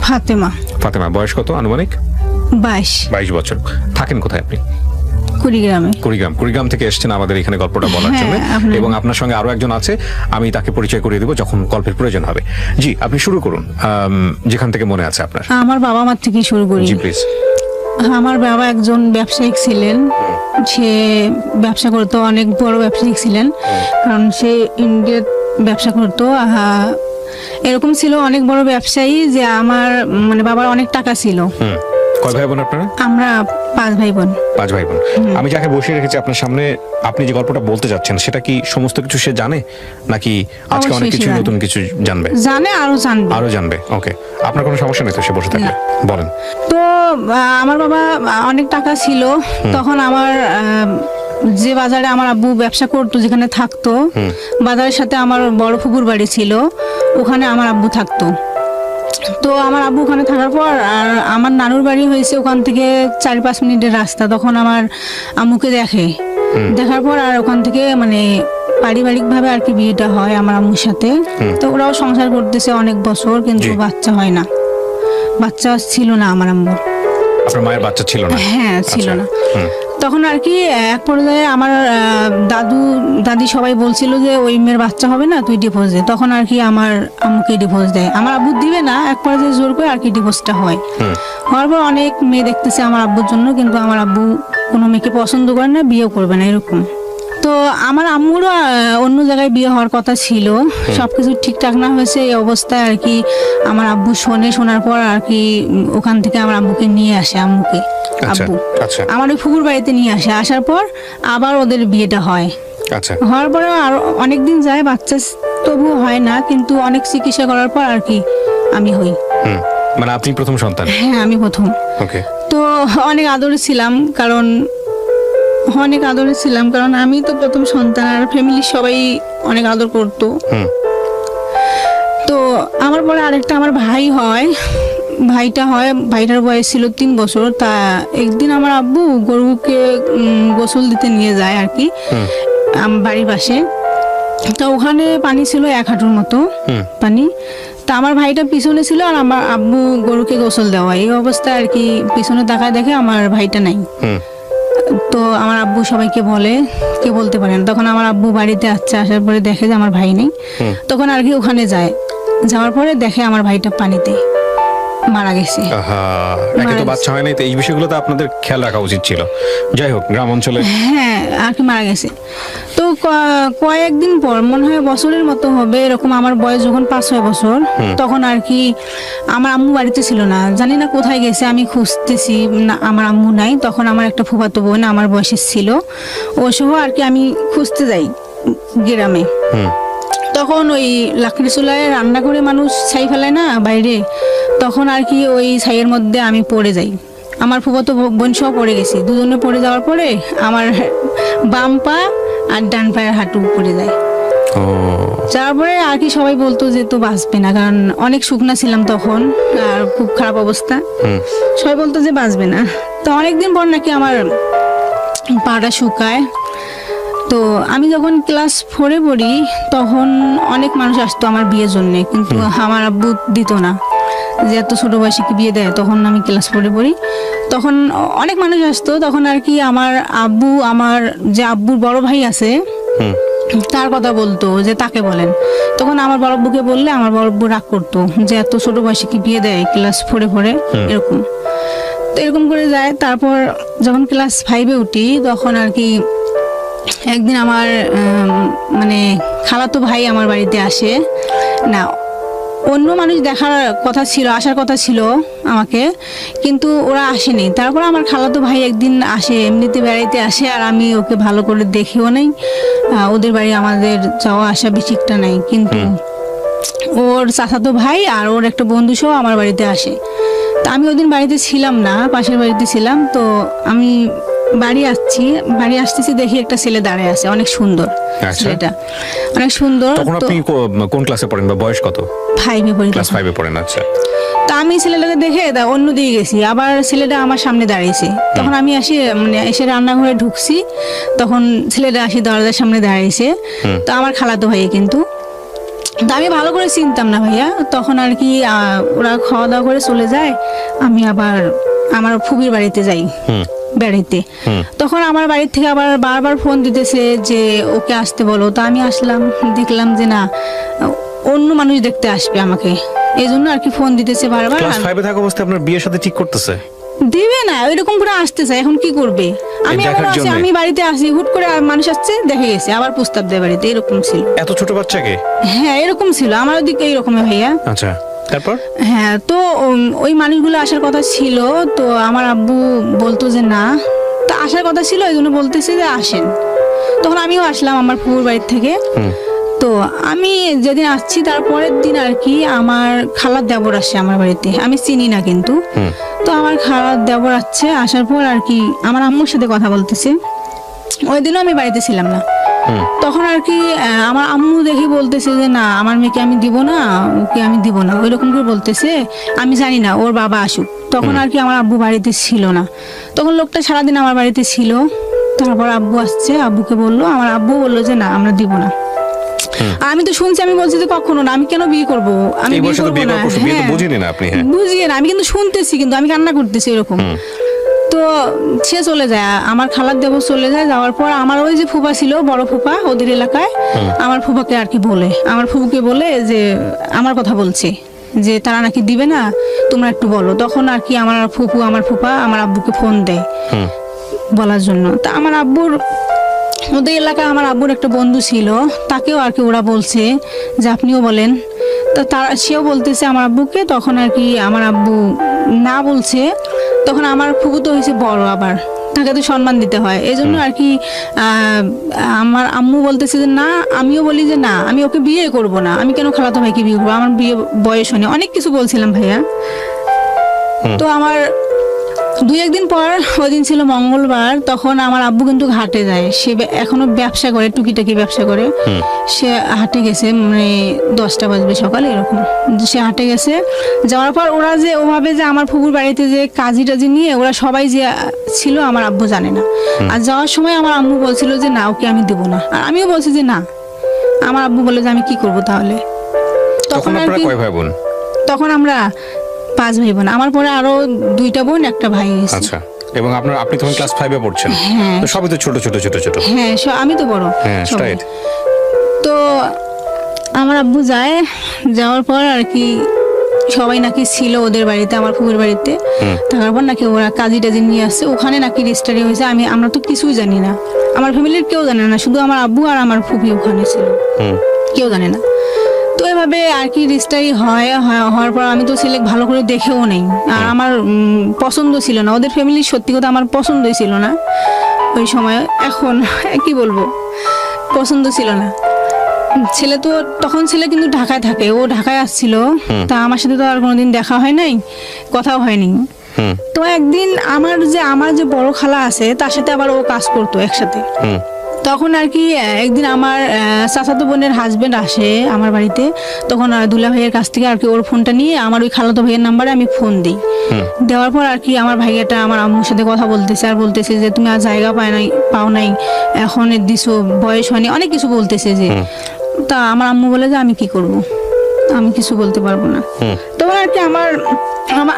ফাতেমা। ফাতেমা, বয়স কত আনুমানিক? 22। 22 বছর। থাকেন কোথায় আপনি? কুড়িগ্রামে। কুড়িগ্রাম থেকে এসেছেন আমাদের এখানে গল্পটা বলার জন্য, এবং আপনার সঙ্গে আরো একজন আছে, আমি তাকে পরিচয় করিয়ে দেবো যখন গল্পের প্রয়োজন হবে। জি, আপনি শুরু করুন যেখান থেকে মনে আছে আপনার। আমার বাবা মার থেকে শুরু করি। জি প্লিজ। আমার বাবা একজন ব্যবসায়িক ছিলেন, সে ব্যবসা করতো, অনেক বড় ব্যবসায়িক ছিলেন, কারণ সে ইন্ডিয়ার ব্যবসা করতো। এরকম ছিল অনেক বড় ব্যবসায়ী যে আমার মানে বাবার অনেক টাকা ছিল। কয় ভাই বোন আপনারা? আমরা 5 ভাই বোন। 5 ভাই বোন। আমি যাকে বসিয়ে রেখেছি আপনার সামনে, আপনি যে গল্পটা বলতে যাচ্ছেন সেটা কি সমস্ত কিছু সে জানে, নাকি আজকে অনেক কিছু নতুন কিছু জানবে? জানে, আরো জানবে। ওকে, আপনার কোনো সমস্যা নেই তো সে বসে থাকলে? বলেন। তো আমার বাবা অনেক টাকা ছিল তখন। আমার যে বাজারে আমার আব্বু ব্যবসা করতো, যেখানে থাকতো, বাজারের সাথে আমার বড় ফুপুর বাড়ি ছিল, ওখানে আমার আব্বু থাকতো। তো আমার আব্বু ওখানে থাকার পর, আর আমার নানুর বাড়ি হয়েছে ওখান থেকে 4-5 মিনিটের রাস্তা। তখন আমার আম্মুকে দেখার পর আর ওখান থেকে মানে পারিবারিক ভাবে আর কি বিয়েটা হয় আমার আম্মুর সাথে। তো ওরাও সংসার করতেছে অনেক বছর, কিন্তু বাচ্চা হয় না, বাচ্চা ছিল না আমার আম্মুর। আপনার মায়ের বাচ্চা ছিল না? হ্যাঁ, ছিল না। তখন আর কি এক পর্যায়ে আমার দাদু দাদি সবাই বলছিল যে ওই মেয়ের বাচ্চা হবে না, তুই ডিভোর্স দে। তখন আর কি আমার আম্মুকে ডিভোর্স দেয়। আমার আব্বু দিবে না, এক পর্যায়ে জোর করে আর কি ডিভোর্সটা হয়। হওয়ার পর অনেক মেয়ে দেখতেছে আমার আব্বুর জন্য, কিন্তু আমার আব্বু কোনো মেয়েকে পছন্দ করে না, বিয়েও করবে না, এরকম। তো আমার আম্মুরও অন্য জায়গায় বিয়ে হওয়ার কথা ছিল, সবকিছু ঠিকঠাক না হয়েছে। এই অবস্থায় আর কি আমার আব্বু শোনার পর আর কি ওখান থেকে আমার আব্বুকে নিয়ে আসে, আম্মুকে আব্বু আমার ওই ফুপুর বাড়িতে নিয়ে আসে। আসার পর আবার ওদের বিয়েটা হয়। হওয়ার পরে আর অনেকদিন যায়, বাচ্চা তবু হয় না, কিন্তু অনেক চিকিৎসা করার পর আর কি আমি হই। মানে আপনি প্রথম সন্তান? হ্যাঁ, আমি প্রথম। তো অনেক আদরে ছিলাম, কারণ আমি তো প্রথম সন্তান, আর ফ্যামিলির সবাই অনেক আদর করতো। তো আমার পরে আরেকটা আমার ভাইটার বয়স ছিল 3 বছর। তা একদিন আমার আব্বু গরুকে গোসল দিতে নিয়ে যায় আর কি বাড়ির পাশে। তো ওখানে পানি ছিল 1 হাঁটুর মতো পানি। তা আমার ভাইটা পিছনে ছিল, আর আমার আব্বু গরুকে গোসল দেওয়া। এই অবস্থায় আর কি পিছনে তাকায় দেখে আমার ভাইটা নাই। তো আমার আব্বু সবাইকে বলে, কে বলতে পারেন। তখন আমার আব্বু বাড়িতে আসার পরে দেখে যে আমার ভাই নেই। তখন আর কি ওখানে যাওয়ার পরে দেখে আমার ভাইটা পানিতে মারা গেছে। বাচ্চা হয় নাই, তো এই বিষয়গুলো তো আপনাদের খেয়াল রাখা উচিত ছিল। যাই হোক, গ্রাম অঞ্চলে হ্যাঁ আর কি মারা গেছে। তো কয়েকদিন পর, মনে হয় বছরের মতো হবে এরকম, আমার বয়স যখন 5-6 বছর, তখন আর কি আমার আম্মু বাড়িতে ছিল না, জানি না কোথায় গেছে। আমি খুঁজতেছি না, আমার আম্মু নাই। তখন আমার একটা ফুফাতো বোন আমার বয়সের ছিল, ও সহ আর কি আমি খুঁজতে যাই গ্রামে। তখন ওই লাকড়ি চুলায় রান্না করে মানুষ ছাই ফেলায় না বাইরে, তখন আর কি ওই ছাইয়ের মধ্যে আমি পড়ে যাই। আমার ফুফাতো বোন সহ পড়ে গেছি। দুজনে পড়ে যাওয়ার পরে আমার বাম পা আর ডান পায়ের হাঁটু পড়ে যায়। তারপরে আর কি সবাই বলতো যে তো বাঁচবে না, কারণ অনেক শুকনা ছিলাম তখন, আর খুব খারাপ অবস্থা। সবাই বলতো যে বাঁচবে না। তো অনেকদিন পর নাকি আমার পাটা শুকায়। তো আমি যখন ক্লাস 4-এ পড়ি, তখন অনেক মানুষ আসতো আমার বিয়ের জন্য, কিন্তু আমার আব্বু দিত না, যে এত ছোট বয়সে কি বিয়ে দেয়। তখন আমি ক্লাস 4-এ পড়ি, তখন অনেক মানুষ আসতো। তখন আর কি আমার যে আব্বুর বড় ভাই আছে, তার কথা বলতো যে তাকে বলেন। তখন আমার বড় আব্বুকে বললে আমার বড় আব্বু রাগ করতো, যে এত ছোট বয়সে কি বিয়ে দেয় ক্লাস 4-এ এরকম। তো এরকম করে যায়। তারপর যখন ক্লাস 5-এ উঠি, তখন আর কি একদিন আমার মানে খালাতো ভাই আমার বাড়িতে আসে না, অন্য মানুষ আসার কথা ছিল আমাকে, কিন্তু ওরা আসেনি। তারপর আমার খালাতো ভাই একদিন আসে, এমনিতে বেড়াইতে আসে, আর আমি ওকে ভালো করে দেখিও নাই। ওদের বাড়ি আমাদের যাওয়া আসা বেশিটা নাই, কিন্তু ওর চাচাতো ভাই আর ওর একটা বন্ধু সহ আমার বাড়িতে আসে। তা আমি ওদিন বাড়িতে ছিলাম না, পাশের বাড়িতে ছিলাম। তো আমি বাড়ি আসতেছি, দেখি একটা ছেলে দাঁড়ায় আছে, অনেক সুন্দর ছেলেটা, অনেক সুন্দর। তখন আপনি কোন ক্লাসে পড়েন বা বয়স কত? 5-এ পড়ি। ক্লাস 5-এ পড়েন, আচ্ছা। তা আমি ছেলেটাকে দেখে অন্য দিকে গেছি, আবার ছেলেটা আমার সামনে দাঁড়িয়েছে। তখন আমি এসে রান্নাঘরে ঢুকছি, তখন ছেলেটা আসি দরজার সামনে দাঁড়িয়েছে। তো আমার খালাতো ভাই, কিন্তু তো আমি ভালো করে চিনতাম না ভাইয়া, তখন আর কি ওরা খাওয়া দাওয়া করে চলে যায়, আমি আবার আমার ফুবির বাড়িতে যাই বেড়াইতে। তখন আমার বাড়ির থেকে আবার বারবার ফোন দিতেছে যে ওকে আসতে বলো। তো আমি আসলাম, দেখলাম যে না, অন্য মানুষ দেখতে আসবে আমাকে, এই জন্য আর কি ফোন দিতেছে বারবার। ক্লাস 5 এ থাকা অবস্থায় আপনার বিয়ের সাথে ঠিক করতেছে? দিবে না, ওইরকম করে আসতেছে, এখন কি করবে? আমি দেখার এমন আছি, জন্যে? আমি বাড়িতে আসি, হুট করে মানুষ আসছে, দেখে গেছে, আবার প্রস্তাব দেয় বাড়িতে, এরকম ছিল। এত ছোট বাচ্চাকে? হ্যাঁ এরকম ছিল আমার ওদিকে, এইরকম ভাইয়া। আচ্ছা, তারপর? হ্যাঁ, তো ওই মানুষগুলো আসার কথা ছিল, তো আমার আব্বু বলতো যে না, তো আসার কথা ছিল, এই জন্য বলতেছে যে আসেন। তখন আমিও আসলাম আমার ফুফুর বাড়ির থেকে। তো আমি যেদিন আসছি তারপরের দিন আর কি আমার খালার দেবর আসে আমার বাড়িতে, আমি চিনি না কিন্তু। তো আমার খালার দেবর আসছে, আসার পর আর কি আমার আম্মুর সাথে কথা বলতেছে। ওই দিনও আমি বাড়িতে ছিলাম না। তখন আর কি আমার আম্মু দেখে বলতেছে যে না, আমার মেয়েকে আমি দিব না, ওকে আমি দিব না, ওই রকম করে বলতেছে। আমি জানি না ওর বাবা আসুক। তখন আর কি আমার আব্বু বাড়িতে ছিল না, তখন লোকটা সারাদিন আমার বাড়িতে ছিল। তারপর আব্বু আসছে, আব্বুকে বললো, আমার আব্বু বললো যে না, আমরা দিব না। আমি তো শুনছি, আমি বলছি যে কখনো না, আমি কেন বিয়ে করবো, আমি এই বিয়ে বয়সে তো করবো বিয়ে না। করা কষ্ট, বিয়ে তো হ্যাঁ, বুঝিনি না আপনি। হ্যাঁ, বুঝিয়ে না, আমি কিন্তু শুনতেছি, কিন্তু আমি কান্না করতেছি এরকম। তো সে চলে যায়, আমার খালার দেবর চলে যায়। যাওয়ার পর আমার ওই যে ফুফা ছিল, বড় ফুফা ওদের এলাকায়, আমার ফুফাকে আর কি বলে, আমার ফুফুকে বলে যে আমার কথা বলছে যে তারা নাকি দিবে না, তোমরা একটু বলো। তখন আর কি আমার ফুফু, আমার ফুফা আমার আব্বুকে ফোন দেয় বলার জন্য। তা আমার আব্বুর, ওদের এলাকায় আমার আব্বুর একটা বন্ধু ছিল, তাকেও আর কি ওরা বলছে যে আপনিও বলেন। তো তার, সেও বলতেছে আমার আব্বুকে। তখন আর কি আমার আব্বু না বলছে। তখন আমার ফুফু তো হয়েছে বড়, আবার তাকে তো সম্মান দিতে হয়, এই জন্য আর কি আমার আম্মু বলতেছে যে না, আমিও বলি যে না, আমি ওকে বিয়ে করব না, আমি কেন খালাতো ভাইকে বিয়ে করবো, আমার বিয়ে বয়স হয়নি, অনেক কিছু বলছিলাম ভাইয়া। তো আমার 2-1 দিন পর, ওই দিন ছিল মঙ্গলবার, তখন আমার আব্বু কিন্তু ঘাটে যায়। সে এখনো ব্যবসা করে, টুকিটাকি ব্যবসা করে। সে হাটে গেছে, মানে 10টা বাজবে সকালে এরকম, সে হাটে গেছে। যাওয়ার পর ওরা যে ওভাবে যে আমার ফুফুর বাড়িতে যে কাজী টাজি নিয়ে ওরা সবাই যে ছিল, আমার আব্বু জানে না। আর যাওয়ার সময় আমার আম্মু বলছিল যে না, ওকে আমি দেবো না। আর আমিও বলছি যে না। আমার আব্বু বলে যে আমি কি করব তাহলে। তখন আর আপনারা কি, কয় ভাই বোন? তখন আমরা 5 ভাই বোন, আমার পরে আরো 2টা বোন, একটা ভাই আছে। আচ্ছা, এবং আপনি তখন ক্লাস 5 এ পড়ছেন? তো সবই তো ছোট ছোট ছোট ছোট। হ্যাঁ, আমি তো বড়। হ্যাঁ, সবাই। রাইট। তো আমার আব্বু যায়, যাওয়ার পর আর কি সবাই নাকি ছিল ওদের বাড়িতে, আমার ফুফুর বাড়িতে। থাকার পর নাকি ওরা কাজী টাজি নিয়ে আসছে, ওখানে নাকি রেজিস্ট্রি হয়েছে। আমরা তো কিছুই জানি না, আমার ফ্যামিলির কেউ জানে না, শুধু আমার আব্বু আর আমার ফুফি ওখানে ছিল, কেউ জানে না। তো এভাবে আর কি রেজিস্ট্রি হওয়ার পর আমি তো ছেলে ভালো করে দেখেও নেই, আর আমার পছন্দ ছিল না, ওদের ফ্যামিলির সত্যি কথা আমার পছন্দই ছিল না ওই সময়। এখন কি বলবো, পছন্দ ছিল না। ছেলে তো তখন, ছেলে কিন্তু ঢাকায় থাকে, ও ঢাকায় আসছিল। তা আমার সাথে তো আর কোনোদিন দেখা হয় নাই, কথাও হয়নি। তো একদিন আমার যে বড় খালা আছে, তার সাথে আবার ও কাজ করতো একসাথে। তখন আর কি একদিন আমার চাচাতো বোনের হাজবেন্ড আসে আমার বাড়িতে। তখন দুলা ভাইয়ের কাছ থেকে আর কি ওর ফোনটা নিয়ে আমার ওই খালাতো ভাইয়ের নাম্বারে আমি ফোন দিই। দেওয়ার পর আর কি আমার ভাইয়াটা আমার আম্মুর সাথে কথা বলতেছে, আর বলতেছে যে তুমি আর জায়গা পাও নাই, এখন দিছো, বয়স হয়নি, অনেক কিছু বলতেছে যে। তা আমার আম্মু বলে যে আমি কি করব, আমি কিছু বলতে পারবো না। তখন আর কি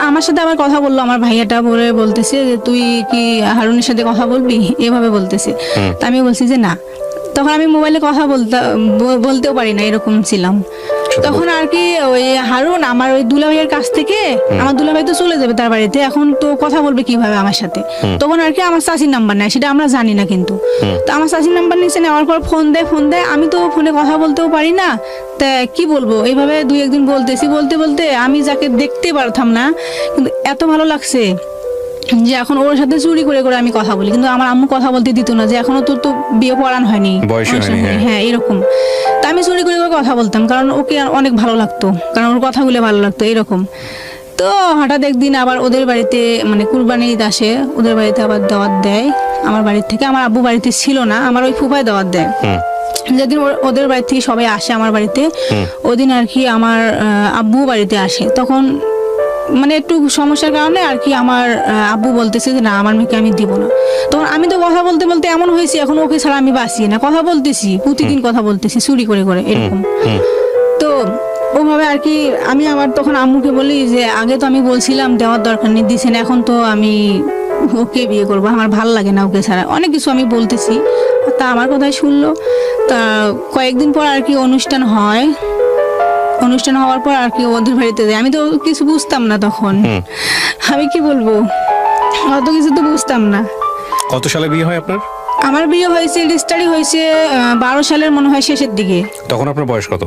আমার সাথে আবার কথা বললো আমার ভাইয়াটা, বলতেছে যে তুই কি হারুনের সাথে কথা বলবি, এভাবে বলতেছে। তা আমি বলছি যে না। তখন আমি মোবাইলে কথা বলতেও পারি না, এরকম ছিলাম। তখন আর কি ওই হারুন আমার ওই দুলা ভাইয়ের কাছ থেকে, আমার দুলা ভাই তো চলে যাবে তার বাড়িতে, এখন তো কথা বলবে কিভাবে আমার সাথে। তখন আর কি আমার চাচির নাম্বার নেয়, সেটা আমরা জানি না কিন্তু। তো আমার চাচির নাম্বার নিচে নেওয়ার পর ফোন দেয়, আমি তো ফোনে কথা বলতেও পারি না। তা কি বলবো, এইভাবে 2-1 দিন বলতে বলতে আমি যাকে দেখতে পারতাম না, কিন্তু এত ভালো লাগছে যে এখন ওর সাথে চুরি করে করে আমি কথা বলি। কিন্তু আমার আম্মু কথা বলতে দিত না, যে এখনো তো বিয়ে পড়ান হয়নি, হ্যাঁ এরকম। তা আমি চুরি করে করে কথা বলতাম, কারণ ওকে অনেক ভালো লাগতো, কারণ ওর কথাগুলো ভালো লাগতো এরকম। তো হঠাৎ একদিন আবার ওদের বাড়িতে, মানে কুরবানি ঈদ আসে, ওদের বাড়িতে আবার দাওয়াত দেয় আমার বাড়ির থেকে। আমার আব্বু বাড়িতে ছিল না, আমার ওই ফুফায় দাওয়াত দেয়। যেদিন ওদের বাড়ি থেকে সবাই আসে আমার বাড়িতে, ওদিন আর কি আমার আব্বু বাড়িতে আসে। তখন মানে একটু সমস্যার কারণে আর কি আমার আব্বু বলতেছে যে না, আমার মেয়েকে আমি দিব না। তখন আমি তো কথা বলতে বলতে এমন হয়েছি, এখন ওকে ছাড়া আমি বাঁচি না, কথা বলতেছি, প্রতিদিন কথা বলতেছি চুরি করে করে এরকম। তো ওভাবে আর কি আমি আবার তখন আম্মুকে বলি যে আগে তো আমি বলছিলাম দেওয়ার দরকার নেই, দিছেন, এখন তো আমি ওকে বিয়ে করবো, আমার ভাল লাগে না ওকে ছাড়া, অনেক কিছু আমি বলতেছি। তা আমার কথাই শুনলো। তা কয়েকদিন পর আর কি অনুষ্ঠান হয়, অনুষ্ঠান হওয়ার পর আর কি ওদের বাড়িতে যাই। আমি তো কিছু বুঝতাম না তখন, আমি কি বলবো, অত কিছু তো বুঝতাম না। কত সালে বিয়ে হয় আপনার? আমার বিয়ে হয়েছে, রেজিস্ট্রি হয়েছে 12 সালের মনে হয় শেষের দিকে। তখন আপনার বয়স কত,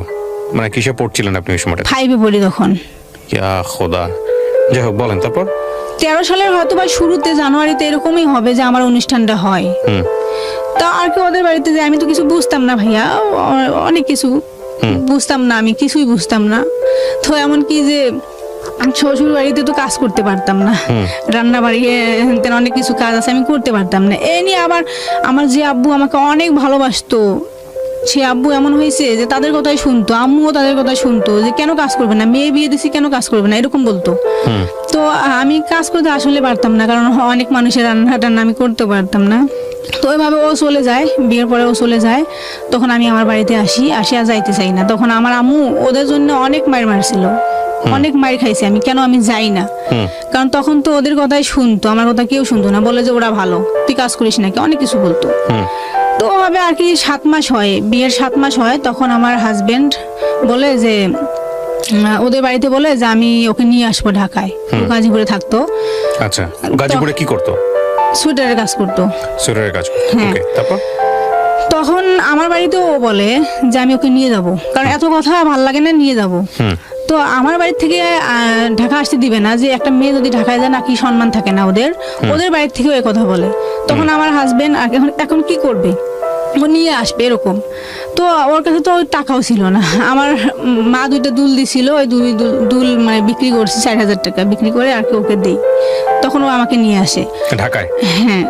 মানে কিসে পড়ছিলেন আপনি ওই সময়টা? 5-এ পড়ি তখন। ইয়া খোদা, যাই হোক বলেন তারপর। 13 সালের হয়তো বা শুরুতে জানুয়ারিতে এরকমই হবে যে আমার অনুষ্ঠানটা হয়। তা আর কি ওদের বাড়িতে যাই, আমি তো কিছু বুঝতাম না ভাইয়া, অনেক কিছু বুঝতাম না, আমি কিছুই বুঝতাম না। তো এমন কি যে শ্বশুর বাড়িতে তো কাজ করতে পারতাম না, রান্না বাড়িতে অনেক কিছু কাজ আছে আমি করতে পারতাম না। এই নিয়ে আবার আমার যে আব্বু আমাকে অনেক ভালোবাসতো, সে আব্বু এমন হয়েছে যে তাদের কথাই শুনতো, আম্মুও তাদের কথা শুনতো যে কেন কাজ করবে না, মেয়ে বিয়ে দিছি কেন কাজ করবে না, এরকম বলতো। তো আমি কাজ করতে আসলে পারতাম না, কারণ অনেক মানুষের রান্না টান্না আমি করতে পারতাম না। তো ওইভাবে ও চলে যায়, বিয়ের পরে ও চলে যায়। তখন আমি আমার বাড়িতে আসি আর যাইতে চাই না। তখন আমার আম্মু ওদের জন্য অনেক মার মারছিল, অনেক মার খাইছি আমি, কেন আমি যাই না। কারণ তখন তো ওদের কথাই শুনতো, আমার কথা কেউ শুনতো না, বলে যে ওরা ভালো, তুই কাজ করিস নাকি, অনেক কিছু বলতো। তো ওভাবে আর কি 7 মাস হয়, বিয়ের 7 মাস হয়। তখন আমার হাজবেন্ড বলে যে ওদের বাড়িতে বলে যে আমি ওকে নিয়ে আসবো ঢাকায়। গাজীপুরে থাকতো। আচ্ছা, গাজীপুরে কি করতো? সোয়েটারের কাজ করতো। সোয়েটারের কাজ। হ্যাঁ। ওকে, তারপর তখন আমার বাড়িতে ও বলে যে আমি ওকে নিয়ে যাব, কারণ এত কথা ভাল লাগে না, নিয়ে যাব। তো আমার বাড়ি থেকে ঢাকা আসতে দিবে না, যে একটা মেয়ে যদি ঢাকায় যায় নাকি সম্মান থাকে না ওদের, ওদের বাড়ির থেকেও এই কথা বলে। তখন আমার হাজবেন্ড এখন কি করবে, ও নিয়ে আসবে এরকম। তো ওর কাছে তো টাকাও ছিল না, আমার মা 2টা দুল দিছিল, ওই দুল মানে বিক্রি করছি 4000 টাকা বিক্রি করে আর কি ওকে দিই। তখন ও আমাকে নিয়ে আসে ঢাকায়। হ্যাঁ,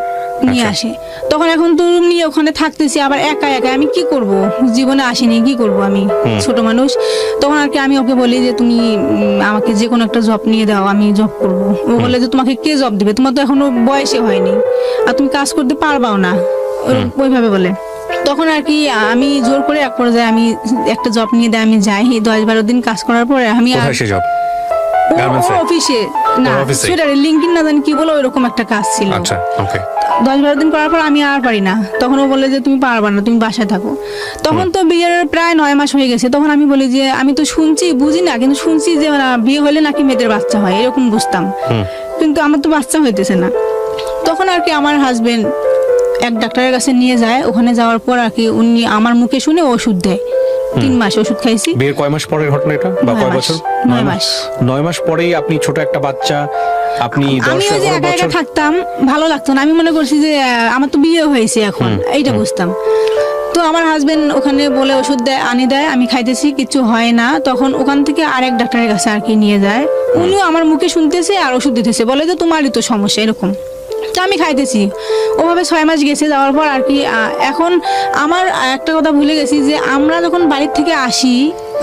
নিয়ে আসে। তখন এখন তো রুম নিয়ে ওখানে থাকতেছি, আবার একা একা আমি কি করব, জীবনে আসিনি, কি করব আমি, ছোট মানুষ। তখন আর কি আমি ওকে বলি যে তুমি আমাকে যে কোনো একটা জব নিয়ে দাও, আমি জব করব। ও বলে যে তোমাকে কে জব দিবে, তোমার তো এখনো বয়সে হয়নি আর তুমি কাজ করতে পারবাও না, ওইভাবে বলে। তখন আর কি আমি জোর করে এক পর্যায়ে আমি একটা জব নিয়ে দেয়, আমি যাই 10-12 দিন কাজ করার পরে আমি অফিসে না সোয়েটারে লিঙ্কিন না জানি কি বলো, ওইরকম একটা কাজ ছিল। 10-12 দিন করার পর আমি আর পারি না, তখন ও বলে যে তুমি পারবা না, তুমি বাসায় থাকো। তখন তো বিয়ের প্রায় 9 মাস হয়ে গেছে। তখন আমি বলি যে আমি তো শুনছি, বুঝি না, কিন্তু শুনছি যে বিয়ে হলে নাকি মেয়েদের বাচ্চা হয়, এরকম বুঝতাম, কিন্তু আমার তো বাচ্চা হইতেছে না। তখন আর কি আমার হাজবেন্ড এক ডাক্তারের কাছে নিয়ে যায়। ওখানে যাওয়ার পর আর কি উনি আমার মুখে শুনে ওষুধ দেয়। 3 মাস ওষুধ খাইছি। বিয়ের কয় মাস পরের ঘটনা এটা, বা কয় বছর? 9 মাস। 9 মাস পরেই আপনি ছোট একটা বাচ্চা, আপনি 10-11 বছর থাকতাম, ভালো লাগতো না। আমি মনে করছি যে আমার তো বিয়ে হয়েছে এখন, এইটা বুঝতাম। তো আমার হাজবেন্ড ওখানে বলে ওষুধ দেয়, আনি দেয়, আমি খাইতেছি, কিছু হয় না। তখন ওখান থেকে আরেক ডাক্তারের কাছে আর কি নিয়ে যায়। উনিও আমার মুখে শুনতেছে আর ওষুধ দিতেছে, বলে যে তোমারই তো সমস্যা এরকম। তো আমি খাইতেছি, ওভাবে 6 মাস গেছে। যাওয়ার পর আর কি এখন আমার একটা কথা ভুলে গেছি যে আমরা যখন বাড়ির থেকে আসি,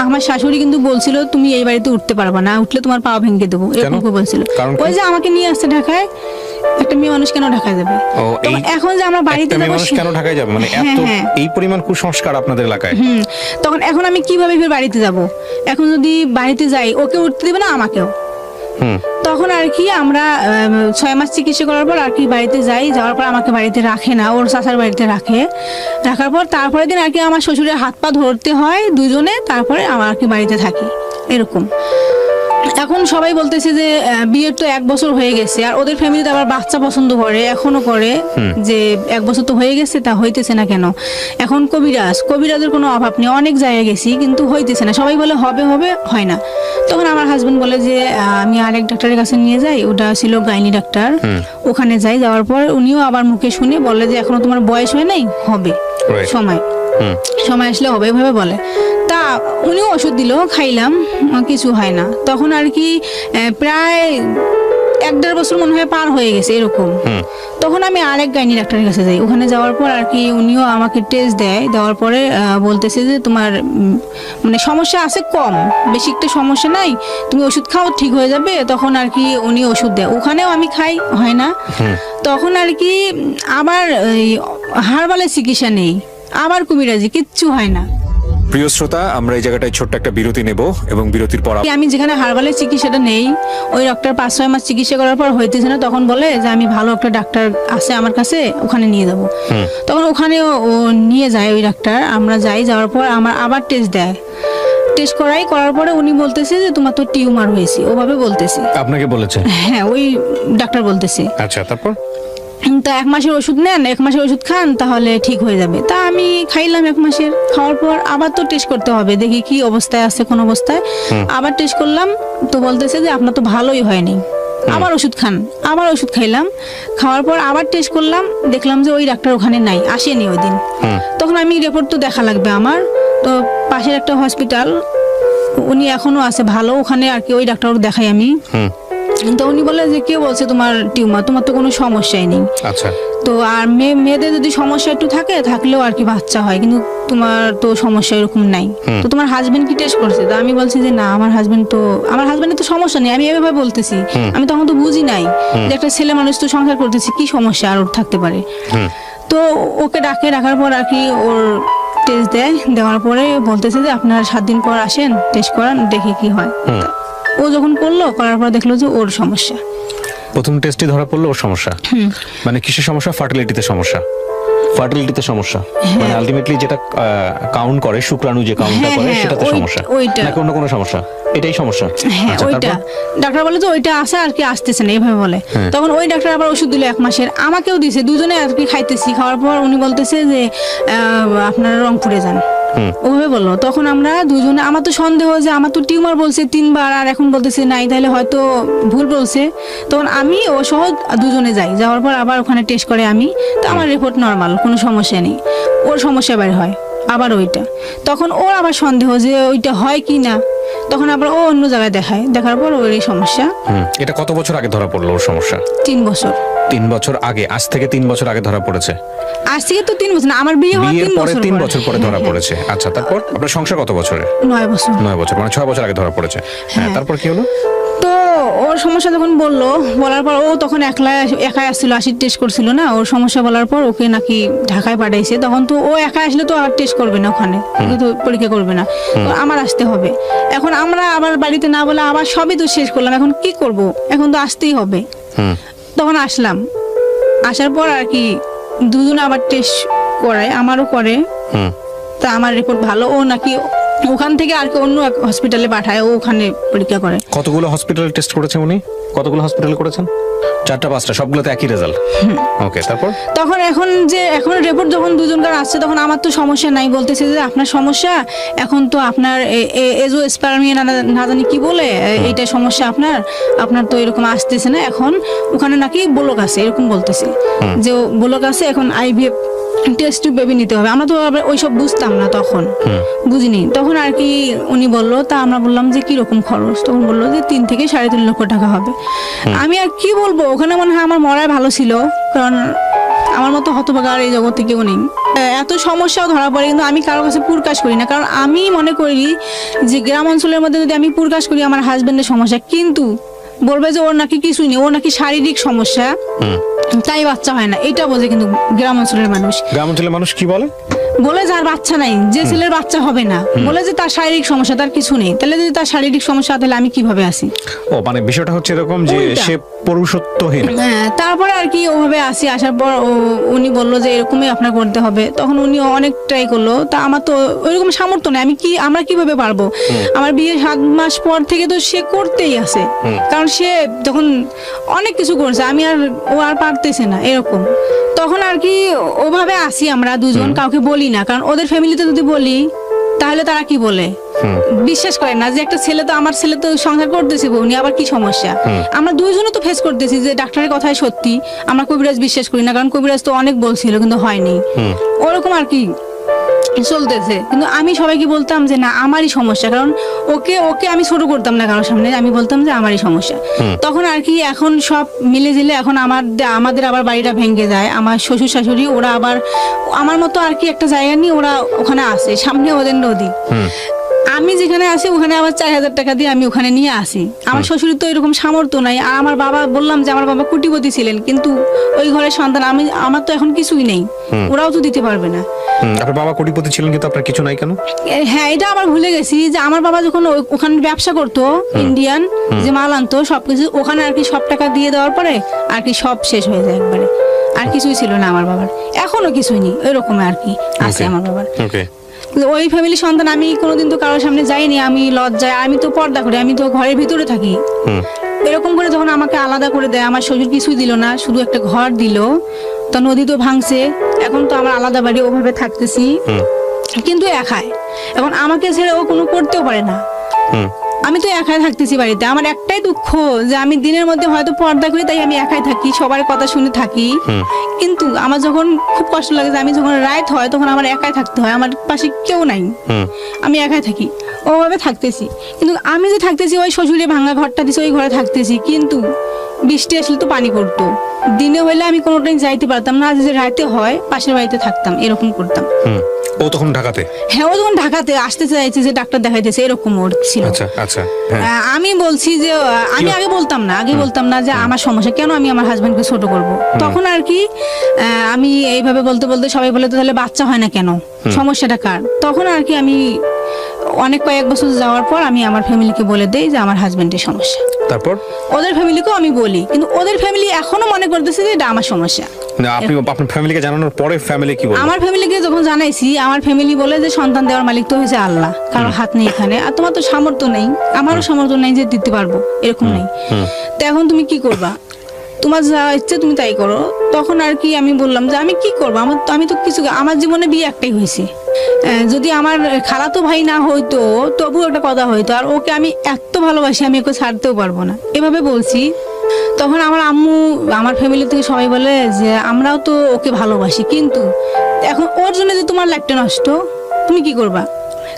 আমার শাশুড়ি কিন্তু বলছিল তুমি এই বাড়িতে উঠতে পারবা না, উঠলে তোমার পা ভেঙে দেবো, এরকম বলছিল। ওই যে আমাকে নিয়ে আসছে ঢাকায়, একটা মেয়ে মানুষ কেন ঢাকায় যাবে? এখন যে আমরা বাড়িতে যাবো, কেন ঢাকায় যাবে, মানে এত এই পরিমাণ কুসংস্কার আপনাদের এলাকায়। তখন এখন আমি কিভাবে বাড়িতে যাব? এখন যদি বাড়িতে যাই, ওকে উঠতে দেবে না, আমাকেও। তখন আর কি আমরা 6 মাস চিকিৎসা করার পর আর কি বাড়িতে যাই। যাওয়ার পর আমাকে বাড়িতে রাখে না, ওর চাচার বাড়িতে রাখে। রাখার পর তারপরে দিন আর কি আমার শ্বশুরের হাত পা ধরতে হয় দুজনে, তারপরে আমার আর কি বাড়িতে থাকি এরকম। এখন সবাই বলতেছে যে বিয়ের তো 1 বছর হয়ে গেছে, আর ওদের ফ্যামিলিতে আবার বাচ্চা পছন্দ করে, এখনো করে, যে 1 বছর তো হয়ে গেছে, তা হইতেছে না কেন? এখন কবিরাজের কোনো অভাব নেই, অনেক জায়গায় গেছি কিন্তু হইতেছে না, সবাই বলে হবে হবে, হয় না। তখন আমার হাজবেন্ড বলে যে আমি আরেক ডাক্তারের কাছে নিয়ে যাই, ওটা ছিল গাইনি ডাক্তার। ওখানে যাই, যাওয়ার পর উনিও আবার মুখে শুনে বলে যে এখনো তোমার বয়স হয় নাই, হবে সময় আসলে হবে, এভাবে বলে। তা উনিও ওষুধ দিল, খাইলাম, কিছু হয় না। তখন আর কি প্রায় 1-1.5 বছর মনে হয় পার হয়ে গেছে এরকম। তখন আমি আরেক গাইনি ডাক্তারের কাছে যাই। ওখানে যাওয়ার পর আর কি উনিও আমাকে টেস্ট দেয়, দেওয়ার পরে বলতেছে যে তোমার মানে সমস্যা আছে কম, বেশি একটা সমস্যা নাই, তুমি ওষুধ খাও ঠিক হয়ে যাবে। তখন আর কি উনি ওষুধ দেয়, ওখানেও আমি খাই, হয় না। তখন আর কি আবার হারবালের চিকিৎসা নেই, আবার কুমিরাজি, কিচ্ছু হয় না। প্রিয় শ্রোতা, আমরা এই জায়গাটায় ছোট্ট একটা বিরতি নেব এবং বিরতির পর আমি যেখানে হারবালের চিকিৎসাটা নেই, ওই ডক্টর 5-6 মাস চিকিৎসা করার পর হইতেছে না, তখন বলে যে আমি ভালো একটা ডাক্তার আছে আমার কাছে, ওখানে নিয়ে যাবো। তখন ওখানে ও নিয়ে যায় ওই ডাক্তার, আমরা যাওয়ার পর আমার আবার টেস্ট দেয়, টেস্ট করার পরে উনি বলতেছে যে তোমার তো টিউমার হয়েছে, ওভাবে বলতেছে। আপনাকে বলেছে? হ্যাঁ, ওই ডাক্তার বলতেছে। আচ্ছা, তারপর? তা 1 মাসের ওষুধ নেন, 1 মাসের ওষুধ খান, তাহলে ঠিক হয়ে যাবে। তা আমি খাইলাম 1 মাসের, খাওয়ার পর আবার তো টেস্ট করতে হবে, দেখি কি অবস্থায় আছে, কোন অবস্থায়। আবার টেস্ট করলাম, তো বলতেছে যে আপনার তো ভালোই হয়নি, আবার ওষুধ খান। আবার ওষুধ খাইলাম, খাওয়ার পর আবার টেস্ট করলাম, দেখলাম যে ওই ডাক্তার ওখানে নাই, আসেনি ওই দিন। তখন আমি রিপোর্ট তো দেখা লাগবে আমার, তো পাশের একটা হসপিটাল, উনি এখনো আছে ভালো, ওখানে আর কি ওই ডাক্তার দেখাই আমি। তো উনি বলে যে কে বলছে তোমার টিউমার, তোমার তো কোনো সমস্যাই নেই। আচ্ছা। তো আর মেয়েদের যদি সমস্যা একটু থাকলেও আর কি বাচ্চা হয়, কিন্তু তোমার তো সমস্যা এরকম নাই। তো তোমার হাজবেন্ড কি টেস্ট করছে? তো আমি বলছি যে না, আমার হাজবেন্ডের তো সমস্যা নেই, আমি এভাবে বলতেছি। আমি তখন তো বুঝি নাই যে একটা ছেলে মানুষ তো সংসার করতেছি, কি সমস্যা আর ওর থাকতে পারে। তো ওকে ডাকার পর আর কি ওর টেস্ট দেওয়ার পরে বলতেছে যে আপনার 7 দিন পর আসেন, টেস্ট করান, দেখি কি হয়। ও যখন করার পর দেখলো যে ওর সমস্যা। প্রথম টেস্টে ধরা পড়লো ওর সমস্যা। মানে কিসের সমস্যা? ফার্টিলিটিতে সমস্যা। মানে আলটিমেটলি যেটা কাউন্ট করে, শুক্রাণু যে কাউন্টটা করে, সেটাতে সমস্যা, নাকি অন্য কোনো সমস্যা? এটাই সমস্যা। হ্যাঁ, ওইটা ডাক্তার বলে তো ওইটা আছে আর কি, আসতেছে না, এভাবে বলে। তখন ওই ডাক্তার আবার ওষুধ দিল 1 মাসের, আমাকেও দিছে, দুজনে আর কি খাইতেছি। খাওয়ার পর উনি বলতেছে যে আপনারা রংপুরে যান, ওভাবে বললো। তখন আমরা দুজনে, আমার তো সন্দেহ যে আমার তো টিউমার বলছে 3 বার, আর এখন বলতেছে নাই, তাহলে হয়তো ভুল বলছে। তখন আমি ও সহ দুজনে যাওয়ার পর আবার ওখানে টেস্ট করে আমি, তো আমার রিপোর্ট নর্মাল, কোনো সমস্যা নেই। ওর সমস্যা বের হয় আবার ওইটা, তখন ওর আবার সন্দেহ যে ওইটা হয় কি না, তখন আবার ও অন্য জায়গায় দেখার পর ওর এই সমস্যা। এটা কত বছর আগে ধরা পড়লো ওর সমস্যা? 3 বছর। 3 বছর আগে? আজ থেকে 3 বছর আগে ধরা পড়েছে? আজ থেকে তো 3 বছর না, আমার বিয়ে হওয়ার 3 বছর পরে ধরা পড়েছে। আচ্ছা, তারপর আপনার সংসার কত বছরে? 9 বছর। 9 বছর, মানে 6 বছর আগে ধরা পড়েছে। হ্যাঁ, তারপর কি হলো? তো ওর সমস্যা যখন বলার পর, ও তখন একাই আসছিল, 80 টেস্ট করছিল না, ওর সমস্যা বলার পর ওকে নাকি ঢাকায় পাঠাইছে। তখন তো ও একা আসলে তো আর টেস্ট করবে না, ওখানে তো পরীক্ষা করবে না, তো আমার আসতে হবে। এখন আমরা আবার বাড়িতে না বলে আবার সবই তো শেষ করলাম, এখন কি করব, এখন তো আসতেই হবে। তখন আসলাম, আসার পর আর কি দুজনে আবার টেস্ট করায়, আমারও করে। তা আমার রিপোর্ট ভালো, ও নাকি ওখান থেকে আর কি অন্য এক হসপিটালে পাঠায়, ও ওখানে পরীক্ষা করে। কতগুলো হসপিটালে টেস্ট করেছে উনি? কতগুলো হসপিটালে করেছেন? 4টা-5টা, সবগুলোতে একই রেজাল্ট? ওকে, তারপর? তখন এখন রিপোর্ট যখন দুজনকার আসছে, তখন আমার তো সমস্যা নাই, বলতেছে যে আপনার সমস্যা, এখন তো আপনার এজোস্পার্মিয়া না জানি কি বলে, এইটা সমস্যা আপনার তো এরকম আসতেছে না, এখন ওখানে নাকি ব্লক আছে, এরকম বলতেছে যে ব্লক আছে, এখন IVF টেস্ট বেবি নিতে হবে। আমরা তো ওইসব বুঝতাম না, তখন বুঝিনি। তখন আর কি উনি বললো, তা আমরা বললাম যে কিরকম খরচ? তখন বললো যে 3 থেকে 3.5 লক্ষ টাকা হবে। আমি আর কি বলবো, ওখানে মনে হয় আমার মরাই ভালো ছিল, কারণ আমার মতো হতভাগা আর এই জগতে কেউ নেই। এত সমস্যাও ধরা পড়ে, কিন্তু আমি কারোর কাছে প্রকাশ করি না, কারণ আমি মনে করি যে গ্রাম অঞ্চলের মধ্যে যদি আমি প্রকাশ করি আমার হাজবেন্ডের সমস্যা, কিন্তু বলবে যে ওর নাকি কিছুই নেই, ওর নাকি শারীরিক সমস্যা, তাই বাচ্চা হয় না, এটা বোঝে। কিন্তু গ্রাম অঞ্চলের মানুষ কি বলে যার বাচ্চা নাই, যে ছেলের বাচ্চা হবে না, বলে যে তার শারীরিক সমস্যা, তার কিছু নেই। তাহলে যদি তার শারীরিক সমস্যা, তাহলে আমি কিভাবে আসি? ও, মানে বিষয়টা হচ্ছে এরকম যে সে পুরুষত্বহীন। হ্যাঁ, তারপরে আর কি ওভাবে আসার পর উনি বললো যে এরকমই আপনার করতে হবে। তখন উনি অনেক ট্রাই করলো, তা আমার তো ওইরকম সামর্থ্য নেই, আমরা কিভাবে পারবো? আমার বিয়ের 7 মাস পর থেকে তো সে করতেই আছে, কারণ সে তখন অনেক কিছু করছে, ও আর পারতেছে না, এরকম। তখন আর কি ওভাবে আসি আমরা দুজন, কাউকে বলি না, কারণ ওদের ফ্যামিলিতে যদি বলি তাহলে তারা কি বলে, বিশ্বাস করে না যে একটা ছেলে তো, আমার ছেলে তো সংসার করতেছে, উনি আবার কি সমস্যা। আমরা দুইজনও তো ফেস করতেছি যে ডাক্তারের কথাই সত্যি, আমরা কবিরাজ বিশ্বাস করি না, কারণ কবিরাজ তো অনেক বলছিল কিন্তু হয়নি, ওরকম আর কি চলতেছে। কিন্তু আমি সবাইকে বলতাম যে না, আমারই সমস্যা, কারণ ওকে আমি ছোট করতাম না কারোর সামনে, আমি বলতাম যে আমারই সমস্যা। তখন আর কি এখন সব মিলে জিলে এখন আমাদের আবার বাড়িটা ভেঙে যায়, আমার শ্বশুর শাশুড়ি ওরা আবার আমার মতো আর কি একটা জায়গা নিয়ে ওরা ওখানে আসে, সামনে ওদের নদী। আমি যেখানে আসি ওখানে আবার 4,000 টাকা দিয়ে আমি ওখানে নিয়ে আসি। আমার শ্বশুরের তো এরকম সামর্থ্য নাই। আর আমার বাবা, বললাম যে আমার বাবা কোটিপতি ছিলেন, কিন্তু ওই ঘরের সন্তান আমার তো এখন কিছুই নেই, ওরাও তো দিতে পারবে না। আপনার বাবা কোটিপতি ছিলেন কিন্তু আপনার কিছু নাই কেন? হ্যাঁ, এটা আমার ভুলে গেছি যে আমার বাবা যখন ওখানে ব্যবসা করতো, ইন্ডিয়ান যে মাল আনতো সবকিছু, ওখানে আর কি সব টাকা দিয়ে দেওয়ার পরে আর কি সব শেষ হয়ে যায় একবারে, আর কিছুই ছিল না আমার বাবার, এখনো কিছুই নেই, ওইরকম আর কি আছে আমার বাবার। ওই ফ্যামিলি সন্তান আমি কোনোদিন তো কারোর সামনে যাইনি, আমি লজ্জায়, আমি তো পর্দা করি, আমি তো ঘরের ভিতরে থাকি। এরকম করে যখন আমাকে আলাদা করে দেয়, আমার শ্বশুর কিছুই দিল না, শুধু একটা ঘর দিল, তো নদী তো ভাঙছে, এখন তো আমার আলাদা বাড়ি, ওভাবে থাকতেছি, কিন্তু একাই। এখন আমাকে ছেড়ে ও কোনো করতেও পারে না, আমি তো একাই থাকতেছি বাড়িতে। আমার একটাই দুঃখ যে আমি দিনের মধ্যে হয়তো পর্দা করি, তাই আমি একাই থাকি, সবার কথা শুনে থাকি, কিন্তু আমার যখন খুব কষ্ট লাগে যে আমি যখন রাত হয় তখন আমার একাই থাকতে হয়, আমার পাশে কেউ নাই, আমি একাই থাকি, ওভাবে থাকতেছি। কিন্তু আমি যে থাকতেছি ওই শ্বশুরে ভাঙা ঘরটা দিছে, ওই ঘরে থাকতেছি, কিন্তু বৃষ্টি আসলে তো পানি পড়তো, দিনে হইলে আমি কোনোটাই যাইতে পারতাম না, যে রাতে হয় পাশের বাড়িতে থাকতাম, এরকম করতাম। ও তখন ঢাকাতে? হ্যাঁ, ও তখন ঢাকাতে আসতে চাইছে, যে ডাক্তার দেখাইতেছে, এরকম ওর ছিল। আচ্ছা আচ্ছা। আমি বলছি যে আমি আগে বলতাম না যে আমার সমস্যা কেন, আমি আমার হাজবেন্ডকে ছোট করব। তখন আর কি আমি এইভাবে বলতে বলতে সবাই বলে, তো তাহলে বাচ্চা হয় না কেন, সমস্যাটা কার? তখন আর কি আমি কয়েক বছর যাওয়ার পর আমি আমার ফ্যামিলিকে বলে দেই যে আমার হাজবেন্ডের সমস্যা। তারপর ওদের ফ্যামিলিকেও আমি বলি, কিন্তু ওদের ফ্যামিলি এখনো মনে করতেছে যে এটা আমার সমস্যা। না, আপনি আপনার ফ্যামিলিকে জানানোর পরে ফ্যামিলি কি বলে? আমার ফ্যামিলিকে যখন জানাইছি, আমার ফ্যামিলি বলে যে সন্তান দেওয়ার মালিক তো হয়েছে আল্লাহ, কারো হাত নেই এখানে, আর তোমার তো সামর্থ্য নেই, আমারও সামর্থ্য নেই যে দিতে পারবো, এরকম নেই, তো এখন তুমি কি করবা, তোমার যা ইচ্ছে তুমি তাই করো। তখন আর কি আমি বললাম যে আমি কি করবো, আমি তো কিছু, আমার জীবনে বিয়ে একটাই হয়েছে, যদি আমার খালাতো ভাই না হইতো তবু একটা কথা হইতো, আর ওকে আমি এত ভালোবাসি, আমি ওকে ছাড়তেও পারবো না, এভাবে বলছি। তখন আমার আম্মু, আমার ফ্যামিলি থেকে সবাই বলে যে আমরাও তো ওকে ভালোবাসি, কিন্তু এখন ওর জন্য যে তোমার লাইফটা নষ্ট, তুমি কি করবা?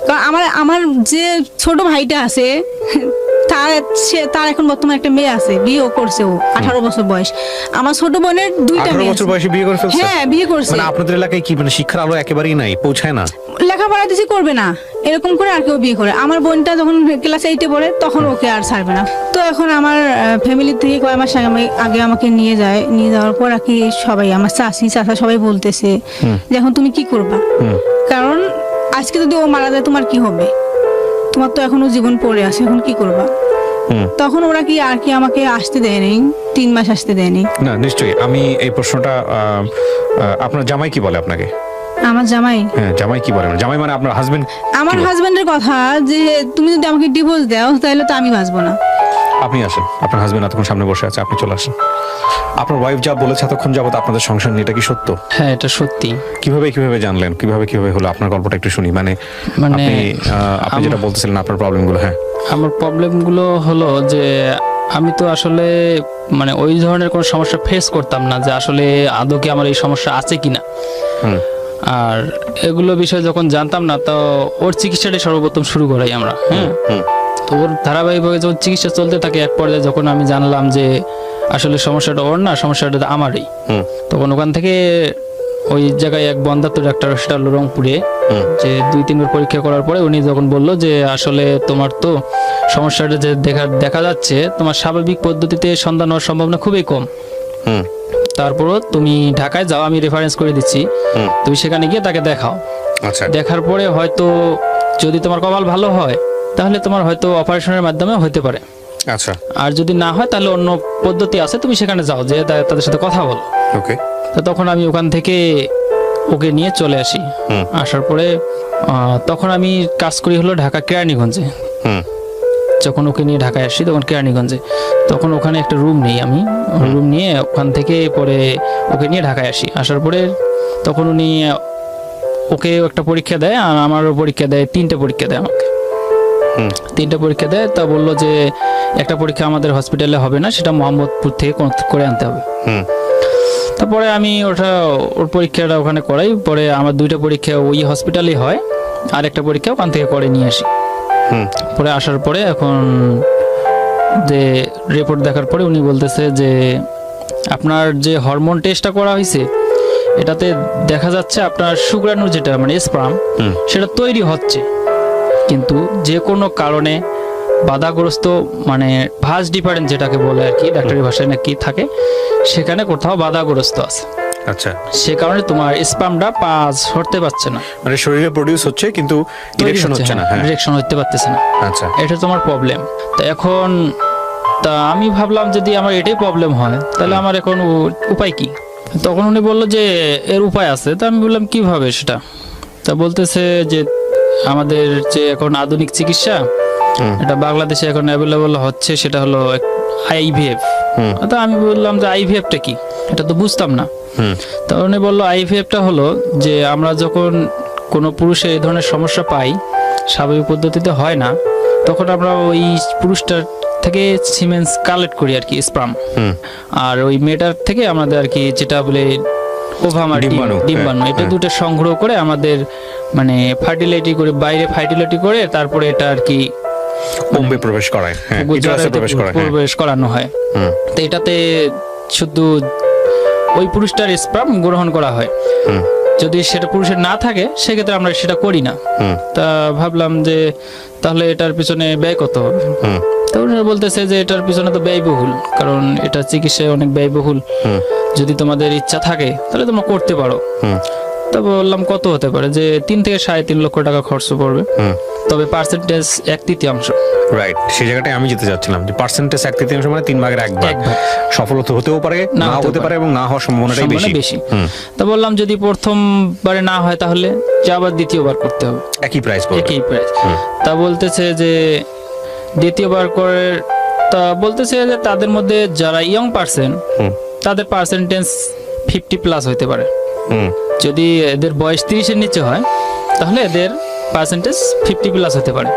কারণ আমার যে ছোট ভাইটা আছে, তার এখন বর্তমানে একটা মেয়ে আছে, বিয়েও করছে, ও 18 বছর বয়স। আমার ছোট বোনের 2টা মেয়ে 18 বছর বয়সে বিয়ে করে ফেলছে? হ্যাঁ, বিয়ে করছে। মানে আপনাদের এলাকায় কি মানে শিক্ষার আলো একেবারেই নাই, পৌঁছায় না, লেখাপড়া দিছি করবে না, এরকম করে আর কেউ বিয়ে করে। আমার বোনটা যখন ক্লাস 8-এ পড়ে তখন ওকে আর ছাড়বে না। তো এখন আমার ফ্যামিলি থেকে কয়েক মাস আগে আমাকে নিয়ে যাওয়ার পর আর কি সবাই, আমার চাচা সবাই বলতেছে যে এখন তুমি কি করবা, কারণ আজকে যদি ও মারা যায় তোমার কি হবে, তোমার তো এখনো জীবন পড়ে আছে, এখন কি করবা? তখন ওরা কি আর কি আমাকে আসতে দেয়নি, 3 মাস আসতে দেয়নি। না নিশ্চয়ই, আমি এই প্রশ্নটা, আপনার জামাই কি বলে আপনাকে? আমার জামাই? হ্যাঁ, জামাই কি বলে? জামাই মানে আপনার হাজবেন্ড? আমার হাজবেন্ডের কথা যে তুমি যদি আমাকে ডিভোর্স দাও তাহলে তো আমি বাঁচবো না। আপনি আসেন, আপনার হাজবেন্ড এতক্ষণ সামনে বসে আছে, আপনি চলে আসেন। আপনার ওয়াইফ যা বলেছে এতক্ষণ যাবত আপনাদের সংসার নিয়ে, এটা কি সত্য? হ্যাঁ, এটা সত্যি। কিভাবে জানলেন, কিভাবে হলো? আপনার গল্পটা একটু শুনি। মানে আপনি যেটা বলতেছিলেন আপনার প্রবলেমগুলো। হ্যাঁ, আমার প্রবলেমগুলো হলো যে আমি তো আসলে মানে ওই ধরনের কোনো সমস্যা ফেস করতাম না, যে আসলে আদৌ কি আমার এই সমস্যা আছে কিনা। আর এগুলো বিষয়ে যখন জানতাম না, তো ওর চিকিৎসাটাই সর্বপ্রথম শুরু করাই আমরা। হ্যাঁ, তো ওর ধারাবাহিকভাবে যখন চিকিৎসা চলতে থাকে, এক পর্যায়ে যখন আমি জানলাম যে আসলে সমস্যাটা ওর না, সমস্যাটা আমারই, তখন ওখান থেকে ওই জায়গায় এক বন্ধাত্ম ডাক্তার, সেটা হলো রংপুরে, যে 2-3 বার পরীক্ষা করার পরে উনি যখন বললো যে আসলে তোমার তো সমস্যাটা যে দেখা যাচ্ছে, তোমার স্বাভাবিক পদ্ধতিতে সন্ধান হওয়ার সম্ভাবনা খুবই কম, তারপরও তুমি ঢাকায় যাও, আমি রেফারেন্স করে দিচ্ছি, তুমি সেখানে গিয়ে তাকে দেখাও। আচ্ছা, দেখার পরে হয়তো যদি তোমার কপাল ভালো হয় তাহলে তোমার হয়তো অপারেশনের মাধ্যমে হতে পারে। আচ্ছা, আর যদি না হয় তাহলে অন্য পদ্ধতি আছে, তুমি সেখানে যাও, যে তাদের সাথে কথা বলো। ওকে। তো তখন আমি ওখান থেকে ওকে নিয়ে চলে আসি। আসার পরে তখন আমি কাজ করি হলো ঢাকা কেরানীগঞ্জে। যখন ওকে নিয়ে ঢাকায় আসি তখন কেরানীগঞ্জে, তখন ওখানে একটা রুম নেই, আমি রুম নিয়ে ওখান থেকে পরে ওকে নিয়ে ঢাকায় আসি। আসার পরে তখন উনি ওকে একটা পরীক্ষা দেয়, আর আমারও পরীক্ষা দেয়, 3টে পরীক্ষা দেয় আমাকে। 3টে পরীক্ষা দেয়, তা বললো যে একটা পরীক্ষা আমাদের হসপিটালে হবে না, সেটা মোহাম্মদপুর থেকে করে আনতে হবে। তারপরে আমি ওর পরীক্ষাটা ওখানে করাই, পরে আমার 2টা পরীক্ষা ওই হসপিটালেই হয়, আর একটা পরীক্ষা ওখান থেকে করে নিয়ে আসি। পরে আসার পরে এখন যে রিপোর্ট দেখার পরে উনি বলতেছে যে আপনার যে হরমোন টেস্টটা করা হয়েছে, এটাতে দেখা যাচ্ছে আপনার শুক্রাণু যেটা মানে স্পার্ম, সেটা তৈরি হচ্ছে, কিন্তু যে কোনো কারণে বাধাগ্রস্ত, মানে ভাঁজ ডিফারেন্স যেটাকে বলে আর কি, ডাক্তারি ভাষায় নাকি থাকে, সেখানে কোথাও বাধাগ্রস্ত আছে। আচ্ছা, সে কারণে তোমার স্পামটা পাস হতে পারছে না, মানে শরীরে প্রডিউস হচ্ছে কিন্তু ইরেকশন হচ্ছে না। হ্যাঁ, ইরেকশন হতে পারতেছে না। আচ্ছা, এটা তোমার প্রবলেম। তো এখন তা আমি ভাবলাম যদি আমার এটাই প্রবলেম হয় তাহলে আমার এখন উপায় কি? তখন উনি বললো যে এর উপায় আছে। তা আমি বললাম কিভাবে সেটা? তা বলতেছে যে আমাদের যে এখন আধুনিক চিকিৎসা, এটা বাংলাদেশে এখন অ্যাভেলেবল হচ্ছে, সেটা হলো আইভিএফ। তা আমি বললাম যে আইভিএফটা কি, এটা তো বুঝতাম না। তা উনি বললো আইভিএফটা হলো যে আমরা যখন কোনো পুরুষে এই ধরনের সমস্যা পাই, স্বাভাবিক পদ্ধতিতে হয় না, তখন আমরা ওই পুরুষটার থেকে সিমেন্স কালেক্ট করি আর কি, স্পার্ম। আর ওই মেয়েটার থেকে আমাদের আর কি যেটা বলে ওভামা, ডিম্বাণু, এটা দুটো সংগ্রহ করে আমাদের মানে ফার্টিলিটি করে, বাইরে ফার্টিলিটি করে, তারপরে এটা আর কি বোম্বে প্রবেশ করায়, প্রবেশ করানো হয়। তো এটাতে শুধু ওই পুরুষটার স্পার্ম গ্রহণ করা হয়। যদি সেটা পুরুষের না থাকে সেক্ষেত্রে আমরা সেটা করি না। তা ভাবলাম যে তাহলে এটার পিছনে ব্যয় কত হবে? তো ওনারা বলতেছে যে এটার পিছনে তো ব্যয়বহুল, কারণ এটা চিকিৎসায় অনেক ব্যয়বহুল। যদি তোমাদের ইচ্ছা থাকে তাহলে তোমরা করতে পারো। তবে বললাম কত হতে পারে? যে 3 থেকে 3.5 লক্ষ টাকা খরচ পড়বে, তবে পার্সেন্টেজ 1/3। রাইট, সেই জায়গাটায় আমি যেতে চাচ্ছিলাম যে পার্সেন্টেজ 1/3 মানে 3 ভাগের 1 ভাগ। সফল হতেও পারে, নাও হতে পারে, এবং না হওয়ার সম্ভাবনাটাই বেশি। তা বললাম যদি প্রথমবারে না হয় তাহলে যে আবার দ্বিতীয়বার করতে হবে, একই প্রাইস। তা বলতেছে যে দ্বিতীয়বার করে, তা বলতেছে যে তাদের মধ্যে যারা ইয়ং পার্সন, তাদের পার্সেন্টেজ 50+ হতে পারে। যদি এদের বয়স 30-এর নিচে হয় তাহলে এদের পার্সেন্টেজ 50+ হতে পারে।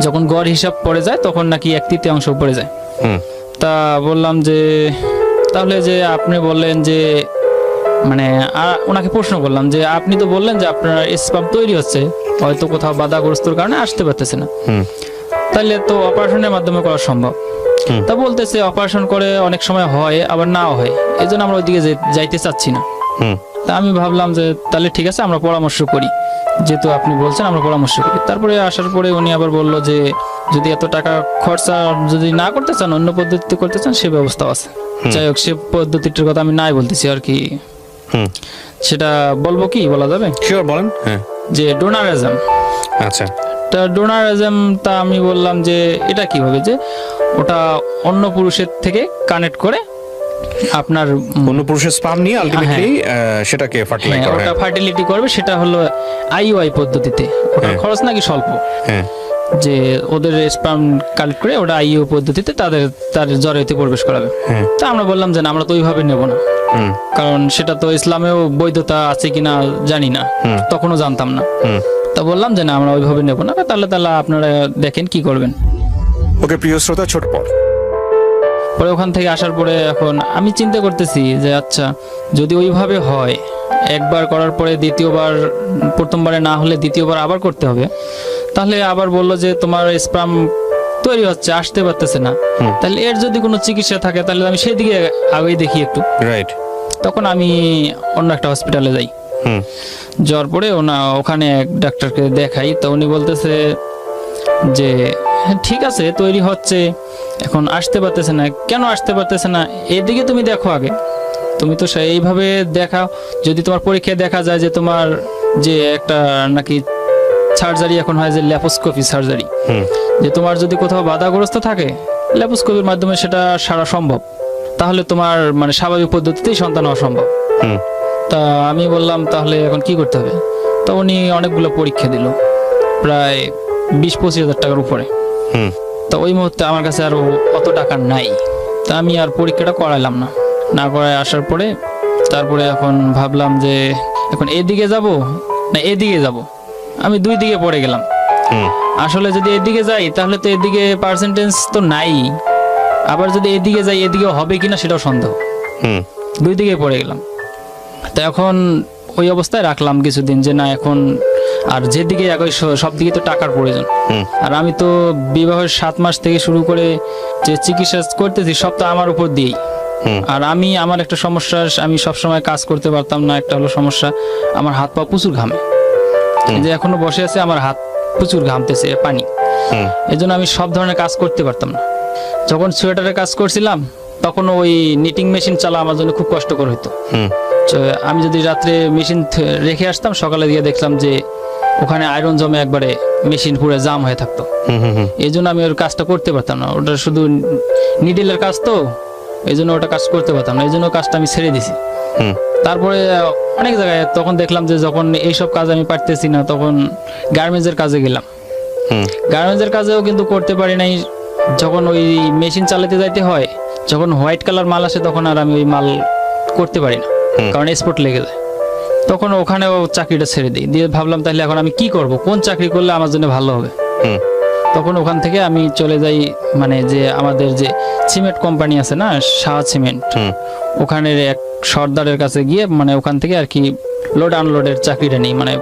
যখন গড় হিসাব পড়ে যায় তখন নাকি 1/3 পড়ে যায়। তা বললাম যে তাহলে যে আপনি বললেন যে মানে ওনাকে প্রশ্ন করলাম যে আপনি তো বললেন যে আপনার স্পাম তৈরি হচ্ছে, হয়তো কোথাও বাধাগ্রস্তর কারণে আসতে পারতেছে না, তাহলে তো অপারেশনের মাধ্যমে করা সম্ভব। তা বলতেছে অপারেশন করে অনেক সময় হয়, আবার নাও হয়, এই জন্য আমরা ওইদিকে যাইতে চাচ্ছি না। তা আমি ভাবলাম যে তাহলে ঠিক আছে, আমরা পরামর্শ করি, যেহেতু আপনি বলছেন আমরা পরামর্শ করি। তারপরে আসার পরে উনি আবার বললো যে যদি এত টাকা খরচা যদি না করতে চান, অন্য পদ্ধতিতে করতে চান, সে ব্যবস্থা আছে। যাই হোক, সে পদ্ধতিটার কথা আমি নাই বলতেছি আর কি। সেটা বলবো কি, বলা যাবে? শিওর, বলেন। যে ডোনারিজম। আচ্ছা, তা ডোনারিজম, তা আমি বললাম যে এটা কিভাবে? যে ওটা অন্য পুরুষের থেকে কানেক্ট করে আপনার অন্য পুরুষের স্পার্ম নিয়ে আলটিমেটলি সেটাকে ফার্টিলাইজ করে, ওটা ফার্টিলিটি করবে। সেটা হলো আইইউআই পদ্ধতিতে। ওটা খরচ নাকি স্বল্প। যে ওদের স্পার্ম কালেক্ট করে ওটা আইইউ পদ্ধতিতে তার জরায়ুতে প্রবেশ করাবে। তা আমরা বললাম যে না, আমরা তো ওইভাবে নেব না, কারণ সেটা তো ইসলামেও বৈধতা আছে কিনা জানি না, তখনও জানতাম না। তা বললাম যে না, আমরা ওইভাবে নেব না। তাহলে আপনারা দেখেন কি করবেন। ওকে প্রিয় শ্রোতা, ছোট পরে ওখান থেকে আসার পরে এখন আমি চিন্তা করতেছি যে আচ্ছা, যদি ওইভাবে হয়, একবার করার পরে দ্বিতীয়বার, প্রথমবারে না হলে দ্বিতীয়বার আবার করতে হবে, তাহলে আবার বললো যে তোমার স্পার্ম তৈরি হচ্ছে, আসতে পারতেছে না, তাহলে এর যদি কোনো চিকিৎসা থাকে তাহলে আমি সেই দিকে আগেই দেখি একটু। রাইট। তখন আমি অন্য একটা হসপিটালে যাই। যাওয়ার পরে ওখানে এক ডাক্তারকে দেখাই। তো উনি বলতেছে যে ঠিক আছে, তৈরি হচ্ছে, এখন আসতে পারতেছে না। কেন আসতে পারতেছে না? এদিকে তুমি দেখো আগে, তুমি তো এইভাবে দেখাও। যদি তোমার পরীক্ষায় দেখা যায় যে তোমার যে একটা নাকি সার্জারি এখন হয়, যে ল্যাপোস্কোপি সার্জারি, যে তোমার যদি কোথাও বাধাগ্রস্ত থাকে, ল্যাপোস্কোপির মাধ্যমে সেটা সারা সম্ভব, তাহলে তোমার মানে স্বাভাবিক পদ্ধতিতেই সন্তান হওয়া সম্ভব। তা আমি বললাম তাহলে এখন কি করতে হবে? তো উনি অনেকগুলো পরীক্ষা দিল, প্রায় 20-25 হাজার টাকার উপরে। তো ওই মুহূর্তে আমার কাছে আর অত টাকা নাই। তা আমি আর পরীক্ষাটা করাইলাম না করায় আসার পরে তারপরে এখন ভাবলাম যে এখন এদিকে যাব না এদিকে যাব। আমি 2 দিকে পড়ে গেলাম। আসলে যদি এদিকে যাই তাহলে তো এদিকে পার্সেন্টেজ তো নাই, আবার যদি এদিকে যাই এদিকে হবে কিনা সেটাও সন্দেহ। 2 দিকে পড়ে গেলাম। তো এখন ওই অবস্থায় রাখলাম কিছুদিন, যে না এখন আর যেদিকে আগে সব দিকে তো টাকার প্রয়োজন। আর আমি তো বিবাহের 7 মাস থেকে শুরু করে যে চিকিৎসা করতেছি সব তো আমার উপর দিয়েই। আর আমার একটা সমস্যা, আমি সবসময় কাজ করতে পারতাম না। একটা হলো সমস্যা, আমার হাত পা প্রচুর ঘামে। যে এখনো বসে আছে, আমার হাত প্রচুর ঘামতেছে পানি। এই জন্য আমি সব ধরনের কাজ করতে পারতাম না। যখন সোয়েটারের কাজ করছিলাম তখন ওই নিটিং মেশিন চালা আমার জন্য খুব কষ্টকর হতো। তো আমি যদি রাত্রে মেশিন রেখে আসতাম, সকালে গিয়ে দেখলাম যে ওখানে আয়রন জমে একবারে মেশিন পুরো জাম হয়ে থাকতো। এই জন্য আমি ওর কাজটা করতে পারতাম না, ওটা শুধু নিডেলের কাজ তো, এই জন্য ওটা কাজ করতে পারতাম না, এই জন্য কাজটা আমি ছেড়ে দিছি। তারপরে অনেক জায়গায় তখন দেখলাম যে যখন এইসব কাজ আমি পারতেছি না, তখন গার্মেন্টসের কাজে গেলাম। গার্মেন্টসের কাজেও কিন্তু করতে পারি নাই। যখন ওই মেশিন চালাতে যাইতে হয়, যখন হোয়াইট কালার মাল আসে তখন আর আমি ওই মাল করতে পারি না, কারণ স্পট লেগে যায়। তখন ওখানেও চাকরিটা ছেড়ে দিই, দিয়ে ভাবলাম তাহলে এখন আমি কি করব, কোন চাকরি করলে আমার জন্য ভালো হবে। তখন ওখান থেকে আমি চলে যাই, মানে যে আমাদের যে সিমেন্ট কোম্পানি আছে না, শাহ সিমেন্ট, ওখানের এক সর্দারের কাছে গিয়ে মানে ওখান থেকে আর কি লোড আনলোডের চাকরিটা নিই। মানে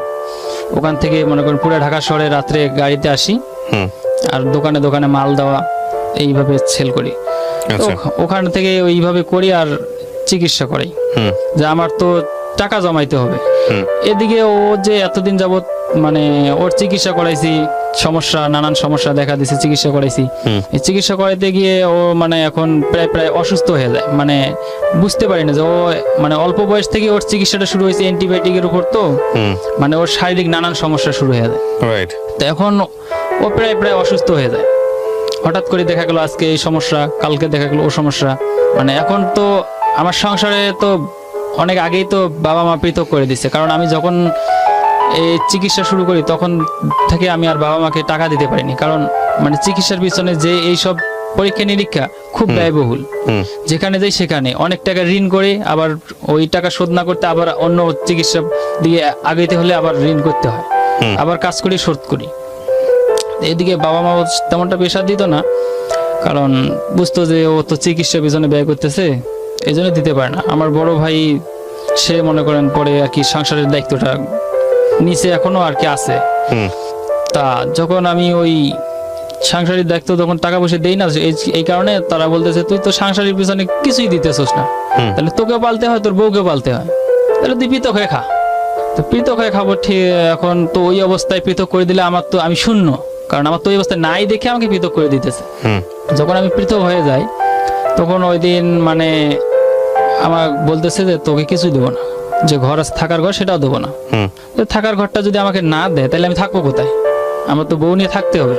ওখান থেকে মনে করেন পুরো ঢাকা শহরে রাত্রে গাড়িতে আসি, আর দোকানে দোকানে মাল দেওয়া, এইভাবে সেল করি। তো ওখান থেকে ওইভাবে করি আর চিকিৎসা করাই, যে আমার তো টাকা জমাইতে হবে। এদিকে ও যে এতদিন যাবত মানে ওর চিকিৎসা করাইছি, সমস্যা নানান সমস্যা দেখা দিছে, চিকিৎসা করাইছি। এই চিকিৎসা করাইতে গিয়ে ও মানে এখন প্রায় অসুস্থ হয়ে যায়। মানে বুঝতে পারি না যে ও মানে অল্প বয়স থেকে ওর চিকিৎসাটা শুরু হয়েছে অ্যান্টিবায়োটিকের উপর, তো মানে ওর শারীরিক নানান সমস্যা শুরু হয়ে যায়। তো এখন ও প্রায় অসুস্থ হয়ে যায়। হঠাৎ করে দেখা গেল আজকে এই সমস্যা, কালকে দেখা গেল ও সমস্যা। মানে এখন তো আমার সংসারে তো অনেক আগেই তো বাবা মা পৃথক করে দিচ্ছে, কারণ আমি যখন এই চিকিৎসা শুরু করি তখন থেকে আমি আর বাবা মাকে টাকা দিতে পারিনি, কারণ মানে চিকিৎসার পিছনে যে এইসব পরীক্ষা নিরীক্ষা খুব ব্যয়বহুল। যেখানে যাই সেখানে অনেক টাকা ঋণ করে, আবার ওই টাকা শোধ না করতে আবার অন্য চিকিৎসা দিয়ে আগাইতে হলে আবার ঋণ করতে হয়, আবার কাজ করি শোধ করি। এদিকে বাবা মা তেমনটা প্রেশার দিত না, কারণ বুঝতো যে ও তো চিকিৎসার পিছনে ব্যয় করতেছে, এই জন্য দিতে পারে না। আমার বড় ভাই সে মনে করেন পরে আর কি সংসারের দায়িত্বটা নিচে এখনো আর কি আছে। তা যখন আমি ওই সাংসারিক দায়িত্ব তখন টাকা পয়সা দেই না, এই কারণে তারা বলতেছে তুই তো সাংসারিক পিছনে কিছুই দিতেছস না, তাহলে তোকে পালতে হয়, তোর বউকে পালতে হয়, তাহলে তুই পৃথক হয়ে খা। তো পৃথক হয়ে খাবো ঠিক, এখন তো ওই অবস্থায় পৃথক করে দিলে আমার তো আমি শূন্য, কারণ আমার তো ওই অবস্থায় নাই দেখে আমাকে পৃথক করে দিতেছে। যখন আমি পৃথক হয়ে যাই তখন ওই দিন মানে আমার বলতেছে যে তোকে কিছুই দেবো না, যে ঘর আছে থাকার ঘর সেটাও দেবো না। থাকার ঘরটা যদি আমাকে না দেয় তাহলে আমি থাকবো কোথায়, আমার তো বউ নিয়ে থাকতে হবে।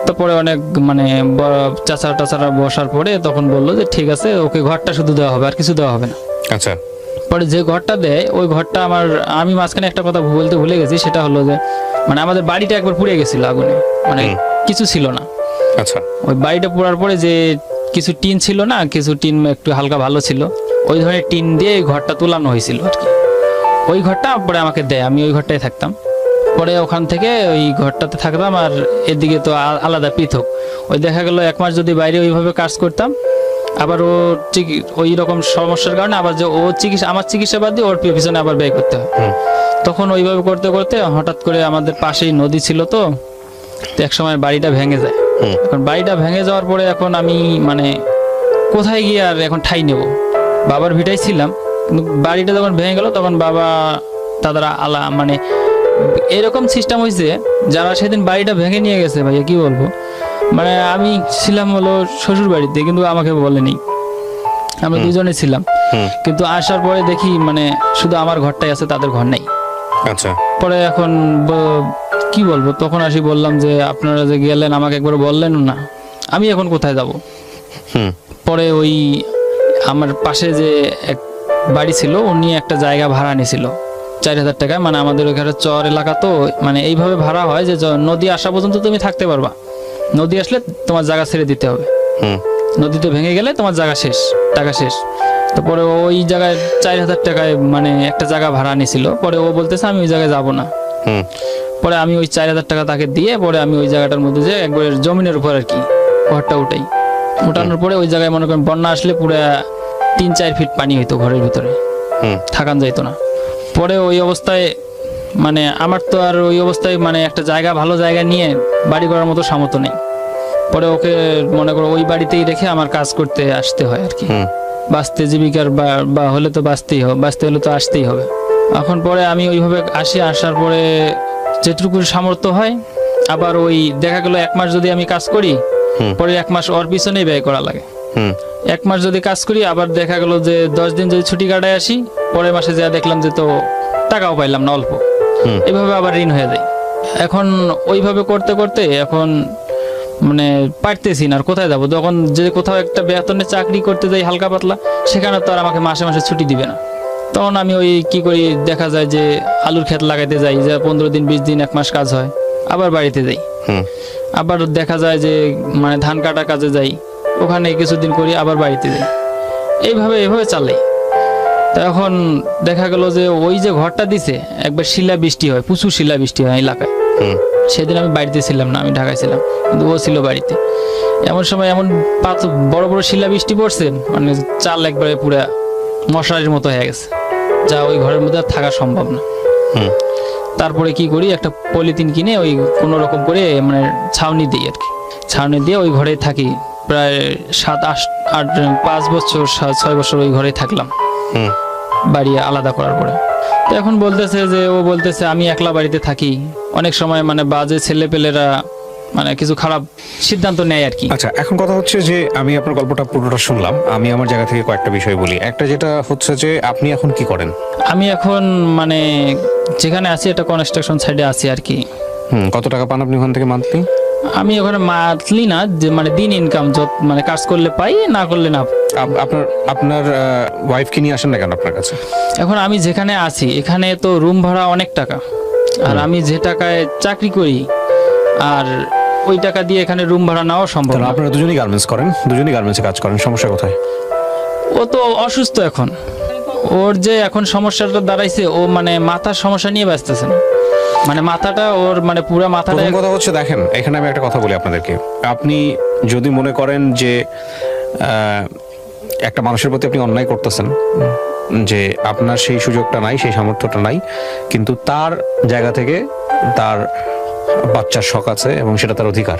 তারপরে অনেক মানে চাচা টাচারা বসার পরে তখন বললো যে ঠিক আছে ওকে ঘরটা শুধু দেওয়া হবে, আর কিছু দেওয়া হবে না। আচ্ছা। পরে যে ঘরটা দেয় ওই ঘরটা আমি মাঝখানে একটা কথা বলতে ভুলে গেছি, সেটা হলো যে মানে আমাদের বাড়িটা একবার পুড়ে গেছিল আগুনে, মানে কিছু ছিল না। আচ্ছা। ওই বাড়িটা পোড়ার পরে যে কিছু টিন ছিল না, কিছু টিন একটু হালকা ভালো ছিল, ওই ধরনের টিন দিয়ে এই ঘরটা তুলানো হয়েছিল আর কি। ওই ঘরটা পরে আমাকে দেয়, আমি ওই ঘরটায় থাকতাম। পরে ওখান থেকে ওই ঘরটাতে থাকতাম, আর এদিকে তো আলাদা পৃথক। ওই দেখা গেল 1 মাস যদি বাইরে ওইভাবে কাজ করতাম, আবার ও ওই রকম সমস্যার কারণে আবার যে ও আমার চিকিৎসা বাদ দিয়ে ওর পিছনে আবার ব্যয় করতে হয়। তখন ওইভাবে করতে করতে হঠাৎ করে আমাদের পাশেই নদী ছিল, তো এক সময় বাড়িটা ভেঙে যায়। এখন বাড়িটা ভেঙে যাওয়ার পরে এখন আমি মানে কোথায় গিয়ে আর এখন ঠাই নেব, বাবার ভিটাই ছিলাম, কিন্তু বাড়িটা যখন ভেঙে গেল তখন বাবা দাদারা মানে এরকম সিস্টেম হয়েছে, যারা সেদিন বাড়িটা ভেঙে নিয়ে গেছে ভাইয়া কি বলবো, মানে আমি ছিলাম হলো শ্বশুর বাড়িতে, কিন্তু আমাকে বলেনি, আমরা দুজনে ছিলাম। কিন্তু আসার পরে দেখি মানে শুধু আমার ঘরটাই আছে, তাদের ঘর নেই। আচ্ছা। পরে এখন কি বলবো, তখন আসি বললাম যে আপনারা যে গেলেন আমাকে একবার বললেন না, আমি এখন কোথায় যাব। পরে ওই আমার পাশে যে এক বাড়ি ছিল, উনি একটা জায়গা ভাড়া নিয়েছিল 4000 টাকা। মানে আমাদের ওইখানে চর এলাকা, তো মানে এইভাবে ভাড়া হয় যে নদী আসা পর্যন্ত তুমি থাকতে পারবা, নদী আসলে তোমার জায়গা ছেড়ে দিতে হবে, নদীতে ভেঙে গেলে তোমার জায়গা শেষ, টাকা শেষ। তারপরে ওই জায়গায় 4000 টাকায় মানে একটা জায়গা ভাড়া নিয়েছিল। পরে ও বলতেছে আমি ওই জায়গায় যাবো না। পরে আমি ওই 4000 টাকা তাকে দিয়ে পরে আমি ওই জায়গাটার মধ্যে যে একবার জমিনের উপর আর কি ঘরটা উঠানোর পরে ওই জায়গায় মনে করেন বন্যা আসলে পুরো 3-4 ফিট পানি হইতো ঘরের ভিতরে, থাকান যাইতো না। পরে ওই অবস্থায় মানে আমার তো আর ওই অবস্থায় মানে একটা জায়গা ভালো জায়গা নিয়ে বাড়ি করার মতো সামর্থ্য নেই। পরে ওকে মনে করো ওই বাড়িতেই রেখে আমার কাজ করতে আসতে হয় আর কি, বাঁচতে জীবিকার বা হলে তো বাঁচতেই হবে, বাঁচতে হলে তো আসতেই হবে। এখন পরে আমি ওইভাবে আসার পরে যেটুকু সামর্থ্য হয় আবার ওই দেখা গেল 1 মাস যদি আমি কাজ করি, পরে 1 মাস ওর পিছনেই ব্যয় করা লাগে। 1 মাস যদি কাজ করি, আবার দেখা গেল যে 10 দিন যদি ছুটি কাটায় আসি, পরের মাসে যা দেখলাম যে তো টাকাও পাইলাম না, অল্প। এইভাবে আবার ঋণ হয়ে যায়। এখন ওইভাবে করতে করতে এখন মানে পারতেছি না, আর কোথায় যাবো? যখন যে কোথাও একটা বেতনে চাকরি করতে যাই হালকা পাতলা, সেখানে তো আর আমাকে মাসে মাসে ছুটি দিবে না। তখন আমি ওই কি করি, দেখা যায় যে আলুর ক্ষেত লাগাইতে যাই, যে 15 দিন 20 দিন 1 মাস কাজ হয়, আবার বাড়িতে যাই। আবার দেখা যায় যে মানে ধান কাটা কাজে যাই, ওখানে কিছুদিন করি, আবার বাড়িতে যাই। এইভাবে চালাই। তো এখন দেখা গেল যে ওই যে ঘরটা দিছে, একবার শিলা বৃষ্টি হয়, প্রচুর শিলা বৃষ্টি হয় এলাকায়। সেদিন আমি বাড়িতে ছিলাম না, আমি ঢাকায় ছিলাম, কিন্তু ও ছিল বাড়িতে। এমন সময় এমন বড় বড় শিলা বৃষ্টি পড়ছে, মানে চাল একবারে পুরা মশারির মতো হয়ে গেছে, যা ওই ঘরের মধ্যে আর থাকা সম্ভব না। তারপরে কি করি, একটা পলিথিন কিনে ওই কোনো রকম করে মানে ছাউনি দিই আর কি। ছাউনি দিয়ে ওই ঘরে থাকি প্রায় 7, 8, 5 বছর 6 বছর ওই ঘরে থাকলাম, বাড়ি আলাদা করার পরে। তো এখন বলতেছে যে, ও বলতেছে আমি একলা বাড়িতে থাকি, অনেক সময় মানে বাজে ছেলেপেলেরা মানে কিছু খারাপ সিদ্ধান্ত নেয় আর কি। আচ্ছা, এখন কথা হচ্ছে যে আমি আপনার গল্পটা পুরোটা শুনলাম, আমি আমার জায়গা থেকে কয়েকটা বিষয় বলি। একটা যেটা হচ্ছে যে আপনি এখন কি করেন? আমি এখন মানে যেখানে আছি এটা কনস্ট্রাকশন সাইডে আছি আর কি। কত টাকা পান আপনি ওখান থেকে মান্থলি? আমি ওখানে মান্থলি না, যে মানে দিন ইনকাম, যত মানে কাজ করলে পাই, না করলে না। আপনার ওয়াইফকে নিয়ে আসেন না কেন আপনার কাছে? এখন আমি যেখানে আছি এখানে তো রুম ভাড়া অনেক টাকা, আর আমি যে টাকায় চাকরি করি আর ওই টাকা দিয়ে এখানে রুম ভাড়া নেওয়া সম্ভব না। আপনারা দুজনেই গার্মেন্টস করেন, দুজনেই গার্মেন্টসে কাজ করেন, সমস্যা কোথায়? ও তো অসুস্থ এখন, ওর যে এখন সমস্যাটা দাঁড়াইছে, ও মানে মাথার সমস্যা নিয়ে ব্যস্তেছে না, মানে মাথাটা ওর মানে পুরো মাথাটা। প্রথম কথা হচ্ছে দেখেন, এখানে আমি একটা কথা বলি আপনাদেরকে। আপনি যদি মনে করেন যে একটা মানুষের প্রতি আপনি অন্যায় করতেছেন, যে আপনার সেই সুযোগটা নাই, সেই সামর্থ্যটা নাই, কিন্তু তার জায়গা থেকে তার বাচ্চার শখ আছে এবং সেটা তার অধিকার,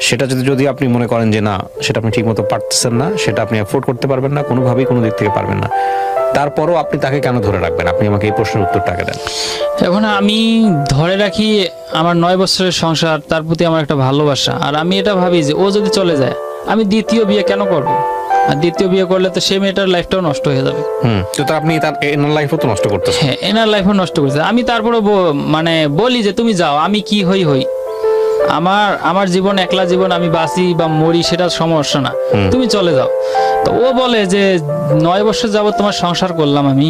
সেটা যদি আপনি মনে করেন যে না, সেটা আপনি ঠিক মতো পারতেছেন না, সেটা আপনি অ্যাফোর্ড করতে পারবেন না, কোনোভাবেই কোনো দিক থেকে পারবেন না, তারপরও আপনি তাকে কেন ধরে রাখবেন? আপনি আমাকে এই প্রশ্নের উত্তরটাকে দেন। এখন আমি ধরে রাখি আমার 9 বছরের সংসার, তার প্রতি আমার একটা ভালোবাসা, আর আমি এটা ভাবি যে ও যদি চলে যায়, আমি দ্বিতীয় বিয়ে কেন করব? আর দ্বিতীয় বিয়ে করলে তো সেই মেয়েটার লাইফটাও নষ্ট হয়ে যাবে। তো আপনি তার এনার লাইফও তো নষ্ট করতেছেন। হ্যাঁ, এনার লাইফও নষ্ট করছে। আমি তারপরে মানে বলি যে তুমি যাও, আমি কি হই, আমার জীবন, একলা জীবন, আমি বাঁচি বা মরি সেটা সমস্যা না, তুমি চলে যাও। তো ও বলে যে 9 বছর যাবত তোমার সংসার করলাম আমি,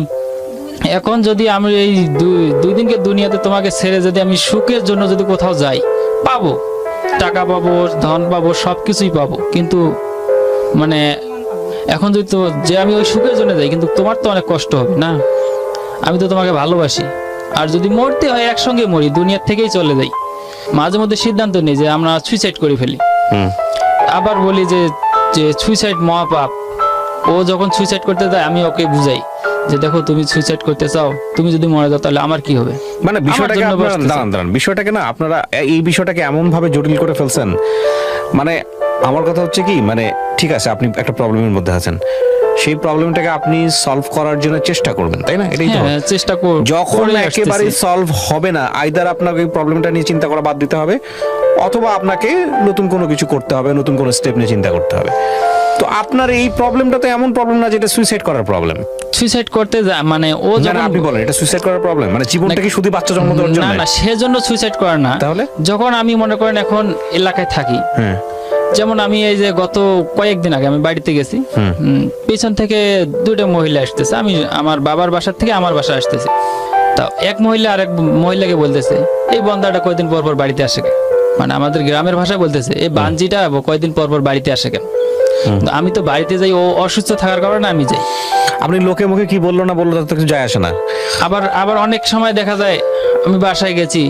এখন যদি আমি এই 2 দিনকে দুনিয়াতে তোমাকে ছেড়ে যদি আমি সুখের জন্য যদি কোথাও যাই, পাবো টাকা, পাবো ধন, পাবো সবকিছুই পাবো, কিন্তু মানে এখন যদি তো যে আমি ওই সুখের জন্য যাই, কিন্তু তোমার তো অনেক কষ্ট হবে না, আমি তো তোমাকে ভালোবাসি। আর যদি মরতে হয় একসঙ্গে মরি, দুনিয়ার থেকেই চলে যাই। মাঝে মধ্যে সিদ্ধান্ত নিই যে আমরা সুইসাইড করে ফেলি। আবার বলি যে সুইসাইড মহাপাপ। ও যখন সুইসাইড করতে যায়, আমি ওকে বুঝাই যে দেখো, তুমি সুইসাইড করতে চাও, তুমি যদি মরে যাও তাহলে আমার কি হবে? মানে বিষয়টাকে দাঁড়ান, বিষয়টাকে না আপনারা এই বিষয়টাকে এমন ভাবে জটিল করে ফেলছেন। মানে আমার কথা হচ্ছে কি, মানে ঠিক আছে, আপনি একটা প্রবলেমের মধ্যে আছেন, সেই প্রবলেমটাকে আপনি সলভ করার জন্য চেষ্টা করবেন, তাই না? এটাই তো চেষ্টা যখন একেবারে সলভ হবে না, আইদার আপনাকে এই প্রবলেমটা নিয়ে চিন্তা করা বাদ দিতে হবে, অথবা আপনাকে নতুন কোনো কিছু করতে হবে, নতুন কোনো স্টেপ নিয়ে চিন্তা করতে হবে। তো আপনার এই প্রবলেমটা তো এমন প্রবলেম না যেটা সুইসাইড করার প্রবলেম। সুইসাইড করতে মানে ও যখন আপনি বলেন এটা সুইসাইড করার প্রবলেম, মানে জীবনটা কি শুধু বাচ্চা জন্ম দেওয়ার জন্য? না, সেজন্য সুইসাইড করে না। তাহলে যখন আমি মনে করেন এখন এলাকায় থাকি, যেমন আমি এই যে গত কয়েকদিন আগে আমি বাড়িতে গেছি, পিছন থেকে 2টা মহিলা আসতেছে, আমি আমার বাবার বাসার থেকে আমার বাসা আসতেছি। তা এক মহিলা আরেক মহিলাকে বলতেছে, এই বন্দাটা কয়দিন পর পর বাড়িতে আসে কেন? মানে আমাদের গ্রামের ভাষায় বলতেছে, এই বাঞ্জিটা কয়দিন পর পর বাড়িতে আসে কেন? আমি তো বাড়িতে যাই, ও অসুস্থ থাকার কারণে আমি যাই। আপনি লোকে মুখে কি বললো না বললো তাতে কিছু যায় আসে না। আবার অনেক সময় দেখা যায় আমি বাসায় গেছি,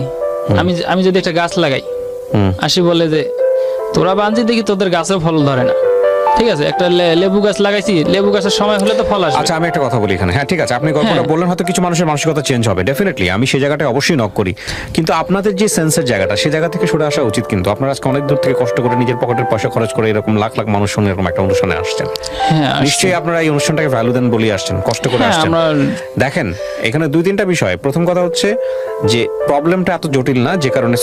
আমি যদি একটা গাছ লাগাই, আসি বলে যে তোরা বাঞ্জি দেখি তোদের গাছের ফল ধরে না, ঠিক আছে, একটা লেবু গাছ লাগাইছি, লেবু গাছের সময় হলে তো ফল আসবে। আচ্ছা আমি একটা কথা বলি এখানে, হ্যাঁ ঠিক আছে আপনি গল্পটা বললেন, হয়তো কিছু মানুষের মানসিকতা চেঞ্জ হবে, ডেফিনেটলি আমি সেই জায়গাটায় অবশ্যই নক করি, কিন্তু আপনাদের যে সেন্সের জায়গাটা সেই জায়গা থেকে সরে আসা উচিত। কিন্তু আপনারা আজকে অনেক দূর থেকে কষ্ট করে নিজের পকেটের পয়সা খরচ করে এরকম লাখ লাখ মানুষ শুনে এরকম একটা অনুষ্ঠানে আসছেন, হ্যাঁ নিশ্চয়ই আপনারা এই অনুষ্ঠানটাকে ভ্যালু দেন বলেই আসছেন, কষ্ট করে হ্যাঁ, আসছেন। আমরা- দেখেন এখানে 2-3টা বিষয়। প্রথম কথা হচ্ছে যে প্রবলেমটা এত জটিল না যে কারণে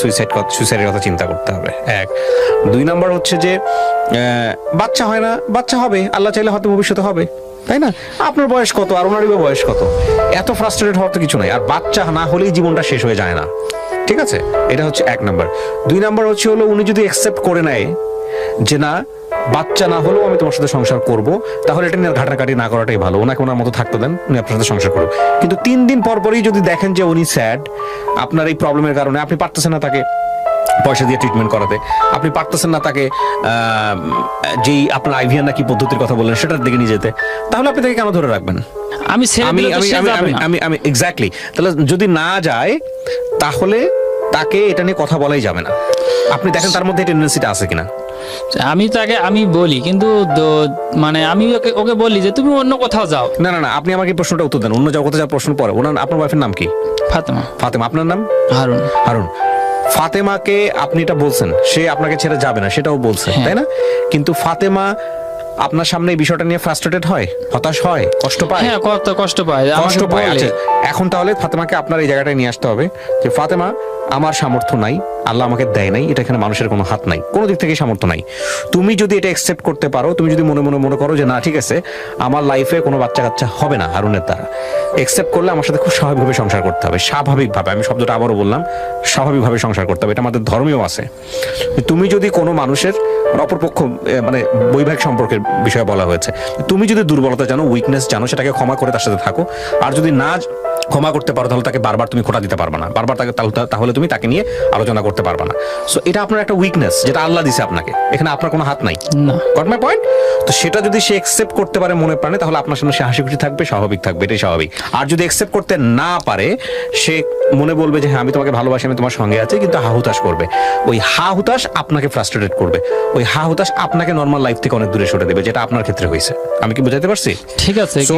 সুইসাইডের কথা চিন্তা করতে হবে, 1। 2 নাম্বার হচ্ছে যে বাচ্চা হয় না, বাচ্চা হবে, আল্লাহ চাইলে হয়তো ভবিষ্যতে হবে, তাই না? আপনার বয়স কত আর ওনারই বা বয়স কত? এত ফ্রাস্ট্রেটেড হওয়ার তো কিছু নাই। আর বাচ্চা না হলেই জীবনটা শেষ হয়ে যায় না, ঠিক আছে? এটা হচ্ছে 1 নাম্বার। 2 নাম্বার হচ্ছে হলো উনি যদি অ্যাকসেপ্ট করে নেয় যে না বাচ্চা না হলেও আমি তোমার সাথে সংসার করব, তাহলে এটা নিয়ে ঘাটাঘাটি না করাটাই ভালো। ওনাকে ওনার মতো থাকতে দেন, উনি আপনার সাথে সংসার করুন। কিন্তু 3 দিন পর পরই যদি দেখেন যে উনি স্যাড, আপনার এই প্রবলেমের কারণে আপনি পারতেছেন না তাকে পয়সা দিয়ে ট্রিটমেন্ট করাতে, আপনি পারতেছেন না তাকে যেই আপনার আইভিয়ান নাকি পদ্ধতির কথা বললেন সেটার দিকে নিয়ে যেতে, তাহলে আপনি তাকে কেন ধরে রাখবেন? আমি ছেড়ে আমি দিলে তো আমি সে আমি যাবে আমি না। আমি আমি এক্স্যাক্টলি, তাহলে যদি না যায় তাহলে তাকে এটা নিয়ে কথা বলাই যাবে না। আপনি দেখেন তার মধ্যে টেন্ডেন্সিটা আছে কিনা। আমি তাকে আমি বলি, কিন্তু মানে আমি ওকে বলি যে তুমি অন্য কোথাও যাও। না না না, আপনি আমাকে এই প্রশ্নটা উত্তর দেন, অন্য যাও কোথাও যাওয়ার প্রশ্ন পরে। ওনার আপনার ওয়াইফের নাম কি? ফাতেমা। ফাতেমা। আপনার নাম? হারুন। হারুন। ফাতেমাকে আপনি এটা বলছেন, সে আপনাকে ছেড়ে যাবে না সেটাও বলছেন, হ্যাঁ। তাই না? কিন্তু ফাতেমা আপনার সামনে এই বিষয়টা নিয়ে ফ্রাস্ট্রেটেড হয়, হতাশ হয়, কষ্ট পায়, হ্যাঁ কষ্ট পায়, কষ্ট আমাকে পায়। বলে। আচ্ছা এখন তাহলে ফাতেমাকে আপনার এই জায়গাটায় নিয়ে আসতে হবে যে ফাতেমা আমার সামর্থ্য নাই, আল্লাহ আমাকে দেয় নাই, এটা এখানে মানুষের কোনো হাত নাই, কোনো দিক থেকে সামর্থ্য নাই। তুমি যদি এটা অ্যাকসেপ্ট করতে পারো, তুমি যদি মনে মনে মনে করো যে না ঠিক আছে আমার লাইফে কোনো বাচ্চা কাচ্চা হবে না হারুনের দ্বারা, অ্যাকসেপ্ট করলে আমার সাথে খুব স্বাভাবিকভাবে সংসার করতে হবে, স্বাভাবিকভাবে, আমি শব্দটা আবারও বললাম, স্বাভাবিকভাবে সংসার করতে হবে, এটা আমাদের ধর্মেও আছে। তুমি যদি কোনো মানুষের অপরপক্ষ মানে বৈবাহিক সম্পর্কের বিষয়ে বলা হয়েছে, তুমি যদি দুর্বলতা জানো, উইকনেস জানো, সেটাকে ক্ষমা করে তার সাথে থাকো। আর যদি না ক্ষমা করতে পারো তাহলে তাকে বারবার তুমি খোঁটা দিতে পারবে না, বারবার তাহলে তুমি তাকে নিয়ে আলোচনা করতে পারবে না। সো এটা আপনার একটা উইকনেস যেটা আল্লাহ দিছে আপনাকে, এখানে আপনার কোনো হাত নাই। না। Got my point? তো সেটা যদি সে অ্যাকসেপ্ট করতে পারে মনে প্রাণে, তাহলে আপনার সামনে সে হাসি খুশি থাকবে, স্বাভাবিক থাকবে, এটাই স্বাভাবিক। আর যদি অ্যাকসেপ্ট করতে না পারে, সে মনে বলবে যে হ্যাঁ আমি তোমাকে ভালোবাসি, আমি তোমার সঙ্গে আছি, কিন্তু হা হুতাশ করবে। ওই হা হুতাশ আপনাকে ফ্রাস্ট্রেটেড করবে, ওই হা হুতাশ আপনাকে নর্মাল লাইফ থেকে অনেক দূরে সরে দেবে, যেটা আপনার ক্ষেত্রে হয়েছে। আমি কি বুঝাতে পারছি? ঠিক আছে। সো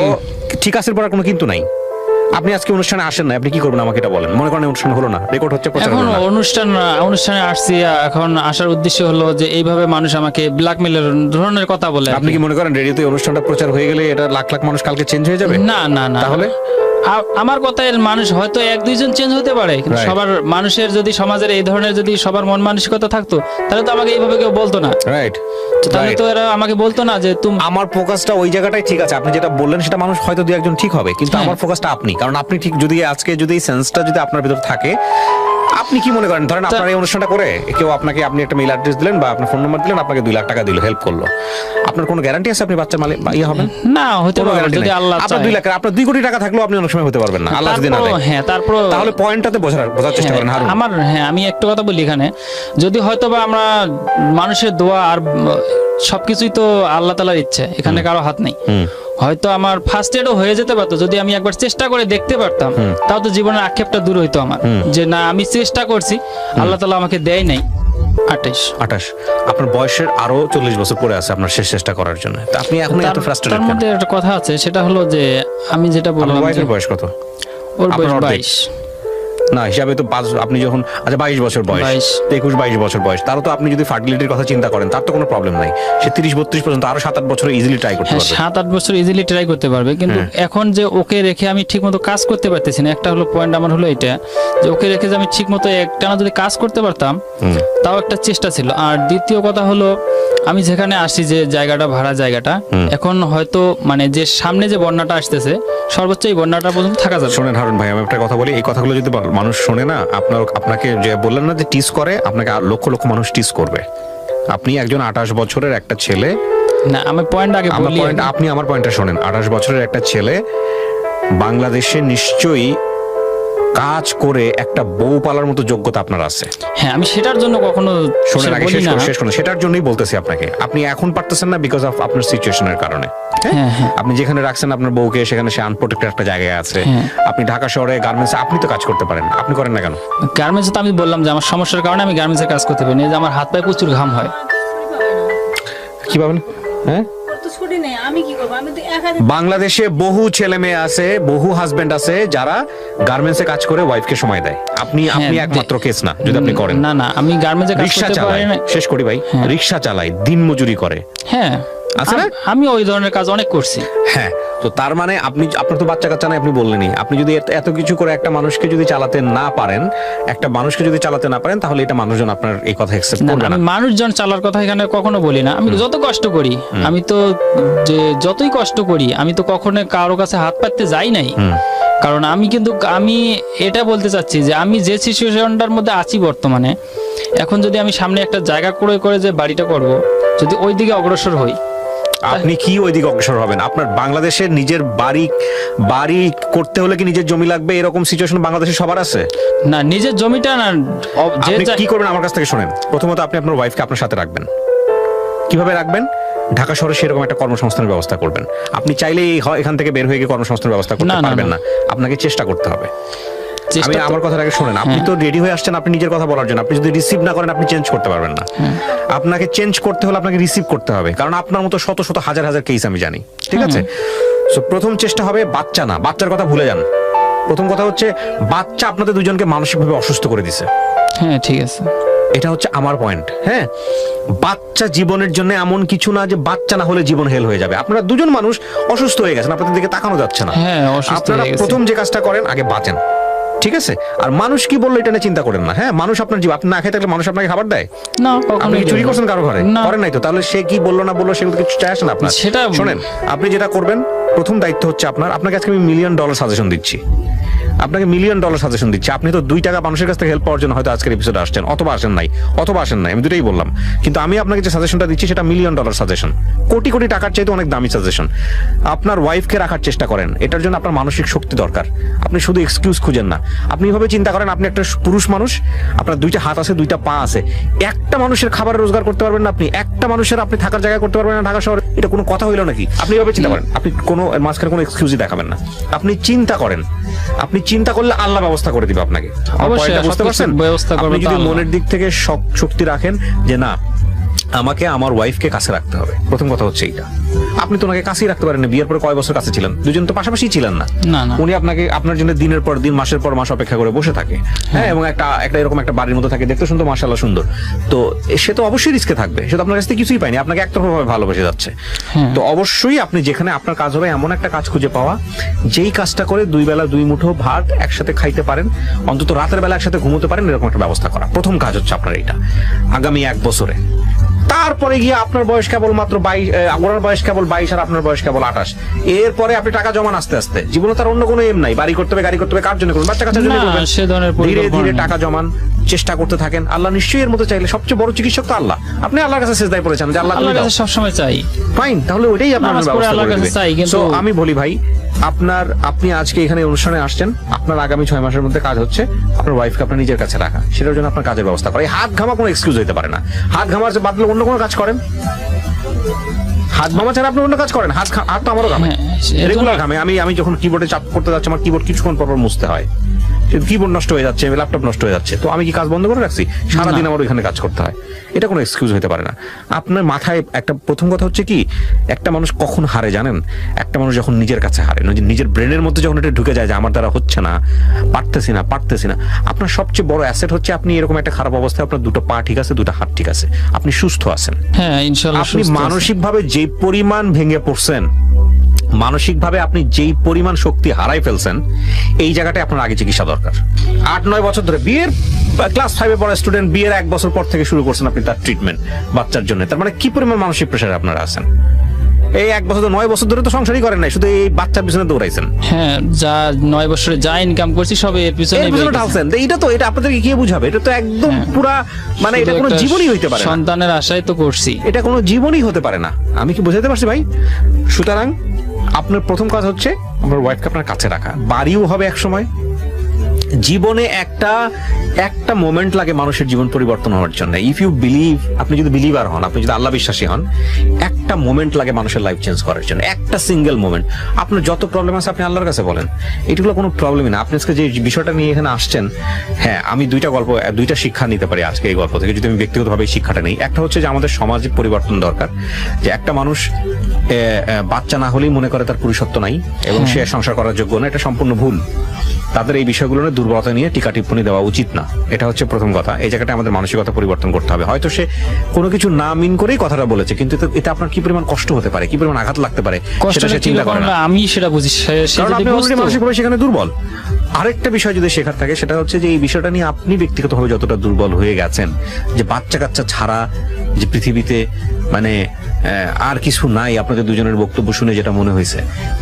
ঠিক আছে পর আর কোনো কিন্তু নাই। আপনি আজকে অনুষ্ঠানে আসেন না, আপনি কি করবেন আমাকে এটা বলেন। মনে করেন অনুষ্ঠান হলো না, রেকর্ড হচ্ছে, প্রচার এখন হলো না। অনুষ্ঠানে আসছি, এখন আসার উদ্দেশ্য হলো যে এইভাবে মানুষ আমাকে ব্ল্যাকমেলের ধরনের কথা বলে। আপনি কি মনে করেন রেডিওতে অনুষ্ঠানটা প্রচার হয়ে গেলে এটা লাখ লাখ মানুষ কালকে চেঞ্জ হয়ে যাবে? না না না, তাহলে আমার কথায় মানুষ হয়তো 1-2 জন চেঞ্জ হতে পারে, কিন্তু Right. সবার মানুষের যদি সমাজের এই ধরনের যদি সবার মন মানসিকতা থাকতো, তাহলে তো আমাকে এইভাবে কেউ বলতো না। রাইট, তাহলে তো এরা আমাকে বলতো না যে তুমি। আমার ফোকাসটা ওই জায়গাটাই ঠিক আছে, আপনি যেটা বললেন সেটা মানুষ হয়তো 2-1 জন ঠিক হবে, কিন্তু হ্যাঁ। আমার ফোকাসটা আপনি, কারণ আপনি ঠিক যদি আজকে যদি এই সেন্সটা যদি আপনার ভিতর থাকে, আপনি কি মনে করেন ধরেন আপনার এই অনুষ্ঠানটা করে কেউ আপনাকে, আপনি একটা মেইল অ্যাড্রেস দিলেন বা আপনার ফোন নাম্বার দিলেন, আপনাকে 2 লাখ টাকা দিল, হেল্প করলো, আপনার কোনো গ্যারান্টি আছে আপনি বাচ্চার মালিক ইয়ে হবেন? না হতে কোনো পারে guarantee যদি নেই। আল্লাহ আপনার চায়। 2 লাখ, আপনার 2 কোটি টাকা থাকলেও আপনি অনেক সময় হতে পারবেন না, আল্লাহ যদি না দেয়। হ্যাঁ তারপর তাহলে পয়েন্টটাতে বোঝার চেষ্টা করেন হারুন। আমার আমি একটা কথা বলি এখানে, যদি হয়তো বা আমরা মানুষের দোয়া আর সবকিছুই তো আল্লাহ তাআলার ইচ্ছে, এখানে কারো হাত নেই। হয়তো আমার ফার্স্ট এডও হয়ে যেতে পারতো যদি আমি একবার চেষ্টা করে দেখতে পারতাম, তাও তো জীবনের আক্ষেপটা দূর হইতো আমার, যে না আমি চেষ্টা করছি, আল্লাহ তাআলা আমাকে দেয় নাই। 28 আপনার বয়সের আরো 40 বছর পরে আছে আপনার শেষ চেষ্টা করার জন্য, তা আপনি এখন এত ফ্রাস্ট্রেটেড তার মধ্যে একটা কথা আছে, সেটা হলো যে আমি যেটা বললাম আপনার যে ওয়াইফের বয়স কত? ওর বয়স আপনার অর্ধেক। 22। না হিসাবে তো আপনি যখন আচ্ছা 22 বছর বয়স, 21-22 বছর বয়স, তারও তো আপনি যদি ফার্টিলিটির কথা চিন্তা করেন তার তো কোনো প্রবলেম নাই, সে 30-32 পর্যন্ত আরো 7-8 বছর ইজিলি ট্রাই করতে পারবে। 7-8 বছর ইজিলি ট্রাই করতে পারবে, কিন্তু এখন যে ওকে রেখে আমি ঠিকমতো কাজ করতে পারতেছি না, একটা হলো পয়েন্ট আমার হলো এটা, যে ওকে রেখে যে আমি ঠিকমতো একটানা যদি কাজ করতে পারতাম তাও একটা চেষ্টা ছিল। আর দ্বিতীয় কথা হলো আমি যেখানে আসি, যে জায়গাটা ভাড়া জায়গাটা, এখন হয়তো মানে যে সামনে যে বন্যাটা আসতেছে, সর্বোচ্চ এই বন্যাটা পর্যন্ত থাকা যাবে। শোনেন হারুন ভাই, আমি একটা কথা বলি, এই কথাগুলো যদি মানুষ শোনে না, আপনাকে যে বললেন না যে টিস করে, আপনাকে আর লক্ষ লক্ষ মানুষ টিস করবে। আপনি একজন 28 বছরের একটা ছেলে, না আমি পয়েন্ট আগে বলি, আপনি আমার পয়েন্টটা শোনেন। 28 বছরের একটা ছেলে বাংলাদেশে নিশ্চয়ই কাজ করে একটা বউ পালার মতো যোগ্যতা আপনার আছে। হ্যাঁ আমি সেটার জন্য কখনো শোনেন আগে বলি না। শেষ করুন, সেটার জন্যই বলতেছি আপনাকে, আপনি এখন পারতেছেন না বিকজ অফ আপনার সিচুয়েশনের কারণে। হ্যাঁ হ্যাঁ আপনি যেখানে রাখছেন আপনার বউকে, সেখানে সে আনপ্রোটেক্টেড একটা জায়গায় আছে। আপনি ঢাকা শহরে গার্মেন্টসে আপনি তো কাজ করতে পারেন, আপনি করেন না কেন? গার্মেন্টসে তো আমি বললাম যে আমার সমস্যার কারণে আমি গার্মেন্টসে কাজ করতে পারি না, যে আমার হাত পায়ে প্রচুর ঘাম হয়। কি পাবেন? হ্যাঁ ওর তো ছুটি নেই, আমি কি করবো? আমি তো একা বাংলাদেশে বহু ছেলে মেয়ে আছে, বহু হাজবেন্ড আছে যারা গার্মেন্টসে কাজ করে ওয়াইফকে সময় দেয়। আপনি একমাত্র কেস না যদি আপনি করেন। না না, আমি গার্মেন্টসে কাজ রিকশা করতে চালায়, পারি না। শেষ করি ভাই, রিকশা চালায়, দিন মজুরি করে, হ্যাঁ আছে না? আমি ওই ধরনের কাজ অনেক করছি। হ্যাঁ, তো তার মানে আপনার তো বাচ্চা কাচ্চা নাই, আপনি বললেনই। আপনি যদি এত কিছু করে একটা মানুষকে যদি চালাতে না পারেন, তাহলে এটা মানুষজন আপনার এই কথা অ্যাকসেপ্ট না, করবে না। আমি মানুষজন চালার কথা এখানে কখনো বলি না। আমি যত কষ্ট করি, আমি তো যে যতই কষ্ট করি, আমি তো কখনো কারো কাছে হাত পাততে যাই নাই। কারণ আমি এটা বলতে চাচ্ছি যে আমি যে সিচুয়েশনটার মধ্যে আছি বর্তমানে, এখন যদি আমি সামনে একটা জায়গা করে যে বাড়িটা করব, যদি ওই দিকে অগ্রসর হই। আপনি কি ওইদিকে অগ্রসর হবেন? আপনার বাংলাদেশের নিজের বাড়ি করতে হলে কি নিজের জমি লাগবে? এরকম সিচুয়েশন বাংলাদেশে সবার আছে না, নিজের জমিটা না। আপনি কি করবেন আমার কাছ থেকে শুনেন। প্রথমত আপনি আপনার ওয়াইফকে আপনার সাথে রাখবেন। কিভাবে রাখবেন? ঢাকা শহরে সেরকম একটা কর্মসংস্থানের ব্যবস্থা করবেন। আপনি চাইলে এখান থেকে বের হয়ে গিয়ে কর্মসংস্থানের ব্যবস্থা করতে পারবেন না, আপনাকে চেষ্টা করতে হবে। আমি আমার কথাটাকে শুনেন, আপনি তো রেডি হয়ে আসছেন আপনি নিজের কথা বলার জন্য। আপনি যদি রিসিভ না করেন আপনি চেঞ্জ করতে পারবেন না। আপনাকে চেঞ্জ করতে হলে আপনাকে রিসিভ করতে হবে, কারণ আপনার মতো শত শত হাজার হাজার কেস আমি জানি, ঠিক আছে? সো প্রথম চেষ্টা হবে বাচ্চা না, বাচ্চার কথা ভুলে যান। প্রথম কথা হচ্ছে বাচ্চা আপনাদের দুজনকে মানসিকভাবে অসুস্থ করে দিছে। হ্যাঁ ঠিক আছে, এটা হচ্ছে আমার পয়েন্ট। হ্যাঁ, বাচ্চা জীবনের জন্য এমন কিছু না যে বাচ্চা না হলে জীবন হেল হয়ে যাবে। আপনারা দুজন মানুষ অসুস্থ হয়ে গেছেন, আপনাদের দিকে তাকানো যাচ্ছে না। হ্যাঁ, অসুস্থ আপনারা হয়ে গেছি। প্রথম যে কাজটা করেন, আগে বাঁচেন, ঠিক আছে? আর মানুষ কি বললো এটা নিয়ে চিন্তা করেন না। হ্যাঁ, মানুষ আপনার জীবন, আপনি না খেয়ে থাকলে মানুষ আপনাকে খাবার দেয়? না, আপনি কি চুরি করছেন কারো ঘরে? না। করেন নাই তো, তাহলে সে কি বললো না বললো সেগুলো কিছু চায় আসে না আপনার। সেটা শোনেন, আপনি যেটা করবেন, প্রথম দায়িত্ব হচ্ছে আপনাকে আজকে আমি $1 মিলিয়ন সাজেশন দিচ্ছি। আপনাকে $1 মিলিয়ন সাজেশন দিচ্ছি। আপনি তো 2 টাকা মানুষের কাছ থেকে হেল্প পাওয়ার জন্য হয়তো আজকের এপিসোডে আসছেন, অথবা আসেন নাই, আমি দুটোই বললাম। কিন্তু আমি আপনাকে যে সাজেশনটা দিচ্ছি সেটা $1 মিলিয়ন সাজেশন, কোটি কোটি টাকার চাইতে অনেক দামি সাজেশন। আপনার ওয়াইফকে রাখার চেষ্টা করেন, এটার জন্য আপনার মানসিক শক্তি দরকার। আপনি শুধু এক্সকিউজ খুঁজেন না। আপনি এভাবে চিন্তা করেন, আপনি একটা পুরুষ মানুষ, আপনার 2টা হাত আছে, 2টা পা আছে, একটা মানুষের খাবার রোজগার করতে পারবেন না, আপনি একটা মানুষের আপনি থাকার জায়গা করতে পারবেন না ঢাকা শহরে? এটা কোনো কথা হইলো নাকি? আপনি এভাবে চিন্তা করেন, আপনি কোনো মাঝখানে কোনো এক্সকিউজই দেখাবেন না। আপনি চিন্তা করেন, আপনি চিন্তা করলে আল্লাহ ব্যবস্থা করে দিবে আপনাকে। অবশ্যই বুঝতে পারছেন? আপনি যদি মনের দিক থেকে শক্তি রাখেন যে না, আমাকে আমার ওয়াইফকে কাছে রাখতে হবে, প্রথম কথা হচ্ছে এইটা। আপনি তো ওনাকে কাছেই রাখতে পারেন না। বিয়ের পরে কয় বছর কাছে ছিলেন? দুজন তো পাশাপাশি ছিলেন না। উনি আপনার জন্য দিনের পর দিন, মাসের পর মাস অপেক্ষা করে বসে থাকে। হ্যাঁ, এবং একটা এরকম একটা বাড়ির মধ্যে থাকে, দেখতে শুনতে মাশাআল্লাহ সুন্দর। তো সে তো অবশ্যই রিস্কে থাকবে, সে তো আপনার কাছ থেকে কিছুই পায়নি, আপনাকে একতরফাভাবে ভালোবেসে যাচ্ছে। তো অবশ্যই আপনি যেখানে আপনার কাজ হবে এমন একটা কাজ খুঁজে পাওয়া, যেই কাজটা করে 2 বেলা 2 মুঠো ভাত একসাথে খাইতে পারেন, অন্তত রাতের বেলা একসাথে ঘুমোতে পারেন, এরকম একটা ব্যবস্থা করা। প্রথম কাজ হচ্ছে আপনার এইটা, আগামী 1 বছরে। তারপরে গিয়ে আপনার বয়স কেবল মাত্র 22, ওনার বয়স কেবল 22 আর আপনার বয়স কেবল 28। এরপরে আপনি টাকা জমান আস্তে আস্তে। জীবনে তার অন্য কোনো এম নাই, বাড়ি করতে হবে, গাড়ি করতে হবে, কার জন্য করবেন? বাচ্চা কাচ্চার জন্য করবেন। ধীরে ধীরে টাকা জমান, চেষ্টা করতে থাকেন। আল্লাহ নিশ্চয়ই এর মতো চাইলে, সবচেয়ে বড় চিকিৎসক তো আল্লাহ। আপনি আল্লাহর কাছে সিজদায় পড়েছেন যে আল্লাহর কাছে সবসময় চাই, ফাইন, তাহলে ওইটাই আপনার ব্যবস্থা করে দিবে। সো আমি বলি ভাই, আপনি আজকে এখানে অনুষ্ঠানে আসছেন, আপনার আগামী 6 মাসের মধ্যে কাজ হচ্ছে আপনার ওয়াইফকে আপনার নিজের কাছে রাখা, সেটার জন্য আপনার কাজের ব্যবস্থা করা। এই হাত ঘামা কোনো এক্সকিউজ হতে পারে না। হাত ঘামার বাদলে অন্য কোনো কাজ করেন, হাত ঘামা ছাড়া আপনি অন্য কাজ করেন। হাত তো আমারও ঘামে, রেগুলার ঘামে। আমি যখন কিবোর্ডে চাপ করতে যাচ্ছি, আমার কিবোর্ড কিছুক্ষণ পর মুছতে হয়, কিবোর্ড নষ্ট হয়ে যাচ্ছে, ল্যাপটপ নষ্ট হয়ে যাচ্ছে। তো আমি কি কাজ বন্ধ করে রাখছি? সারাদিন আমার ওইখানে কাজ করতে হয়। এটা কোনো এক্সকিউজ হতে পারে না। আপনার মাথায় একটা প্রথম কথা হচ্ছে কি, একটা মানুষ কখন হারে জানেন? একটা মানুষ যখন নিজের কাছে হারে, নিজের ব্রেনের মধ্যে যখন এটা ঢুকে যায় যে আমার দ্বারা হচ্ছে না, পারতেছি না। আপনার সবচেয়ে বড় অ্যাসেট হচ্ছে আপনি এরকম একটা খারাপ অবস্থায়, আপনার 2টো পা ঠিক আছে, 2টা হাত ঠিক আছে, আপনি সুস্থ আছেন। হ্যাঁ ইনশাআল্লাহ। আপনি মানসিকভাবে যে পরিমাণ ভেঙে পড়ছেন, মানসিকভাবে আপনি যেই পরিমাণ শক্তি হারাই ফেলছেন, এই জায়গাটায় আপনার আগে চিকিৎসা দরকার। 8-9 বছর ধরে বিয়ের ক্লাস 5-এ পড়া স্টুডেন্ট, বিয়ের 1 বছর পর থেকে শুরু করছেন আপনি তার ট্রিটমেন্ট বাচ্চার জন্য। তার মানে কি পরিমাণ মানসিক প্রেসারে আপনারা আছেন? এই 1 বছর 9 বছর ধরে তো সংসারই করেন নাই, শুধু এই বাচ্চার পিছনে দৌড়াইছেন। হ্যাঁ, যা 9 বছরে যা ইনকাম করছি সব এর পিছনে ঢালছেন। এটা আপনাদেরকে কে বুঝাবে? এটা তো একদম পুরা, মানে এটা কোনো জীবনই হইতে পারে না। সন্তানের আশায় তো করছি, এটা কোনো জীবনই হতে পারে না। আমি কি বুঝাতে পারছি ভাই? সুতরাং আপনার প্রথম কাজ হচ্ছে আপনার ওয়াইফকে আপনার কাছে রাখা। বাড়িও হবে এক সময়। জীবনে একটা মোমেন্ট লাগে মানুষের জীবন পরিবর্তন হওয়ার জন্য। ইফ ইউ বিলিভ, আপনি যদি বিলিভার হন, আপনি যদি আল্লাহ বিশ্বাসী হন, একটা একটা মোমেন্ট লাগে মানুষের লাইফ চেঞ্জ করার জন্য, একটা সিঙ্গেল মোমেন্ট। আপনার যত প্রবলেম আছে আপনি আল্লাহর কাছে বলেন, এগুলো কোনো প্রবলেমই না। আপনি আজকে যে বিষয়টা নিয়ে এখানে আসছেন, হ্যাঁ আমি দুইটা শিক্ষা নিতে পারি আজকে এই গল্প থেকে, যদি আমি ব্যক্তিগতভাবে এই শিক্ষাটা নেই। একটা হচ্ছে যে আমাদের সমাজে পরিবর্তন দরকার, যে একটা মানুষ বাচ্চা না হলেই মনে করে তার পুরুষত্ব নাই এবং সে সংসার করার যোগ্য না, এটা সম্পূর্ণ ভুল। তাদের এই বিষয়গুলো নিয়ে দুর্বলতা নিয়ে টিকা টিপ্পণী দেওয়া উচিত না, এটা হচ্ছে প্রথম কথা। এই জায়গাটা আমাদের মানসিকতা পরিবর্তন করতে হবে। হয়তো সে কোনো কিছু না মিন করেই কথাটা বলেছে, কিন্তু এটা আপনার কি পরিমাণ কষ্ট হতে পারে, কি পরিমাণ আঘাত লাগতে পারে সেটা সে চিন্তা করে না। আমি সেটা বুঝি, কারণ আপনি অলরেডি মানসিকভাবে সেখানে দুর্বল। আরেকটা বিষয় যদি শেখার থাকে সেটা হচ্ছে যে এই বিষয়টা নিয়ে আপনি ব্যক্তিগতভাবে যতটা দুর্বল হয়ে গেছেন, যে বাচ্চা কাচ্চা ছাড়া যে পৃথিবীতে মানে আর কিছু নাই, আপনাদের দুজনের বক্তব্য শুনে যেটা মনে হয়েছে,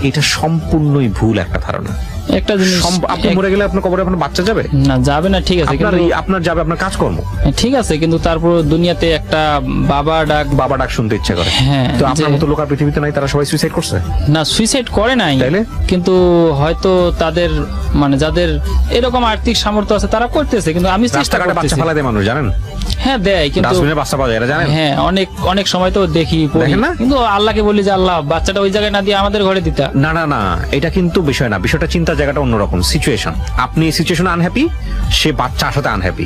এটা সম্পূর্ণই ভুল একটা ধারণা। একটা জিনিস, আপনি মরে গেলে আপনার কবরে আপনার বাচ্চা যাবে না? যাবে না, ঠিক আছে, আপনার যাবে আপনার কাজকর্ম, ঠিক আছে, কিন্তু তারপর দুনিয়াতে একটা বাবা ডাক শুনতে ইচ্ছা করে। হ্যাঁ, তো আপনার মতো লোক আর পৃথিবীতে নাই, তারা সবাই সুইসাইড করছে না? সুইসাইড করে নাই, তাইলে? কিন্তু হয়তো তাদের মানে যাদের এরকম আর্থিক সামর্থ্য আছে তারা করতেছে, কিন্তু আমি চেষ্টা রাস্তাঘাটে বাচ্চা করতেছি। ফেলা দেয় মানুষ, জানেন? হ্যাঁ দেয়, কিন্তু ডাস্টবিনে বাচ্চা পাওয়া যায়, এটা জানেন? হ্যাঁ, অনেক সময় তো দেখি পড়ি, দেখেন না? কিন্তু আল্লাহকে বলি যে আল্লাহ বাচ্চাটা ওই জায়গায় না দিয়ে আমাদের ঘরে দিতা। না, এটা কিন্তু বিষয় না, বিষয়টা চিন্তার জায়গাটা অন্যরকম। সিচুয়েশন, আপনি এই সিচুয়েশনে আনহ্যাপি, সে বাচ্চা আসাতে আনহ্যাপি।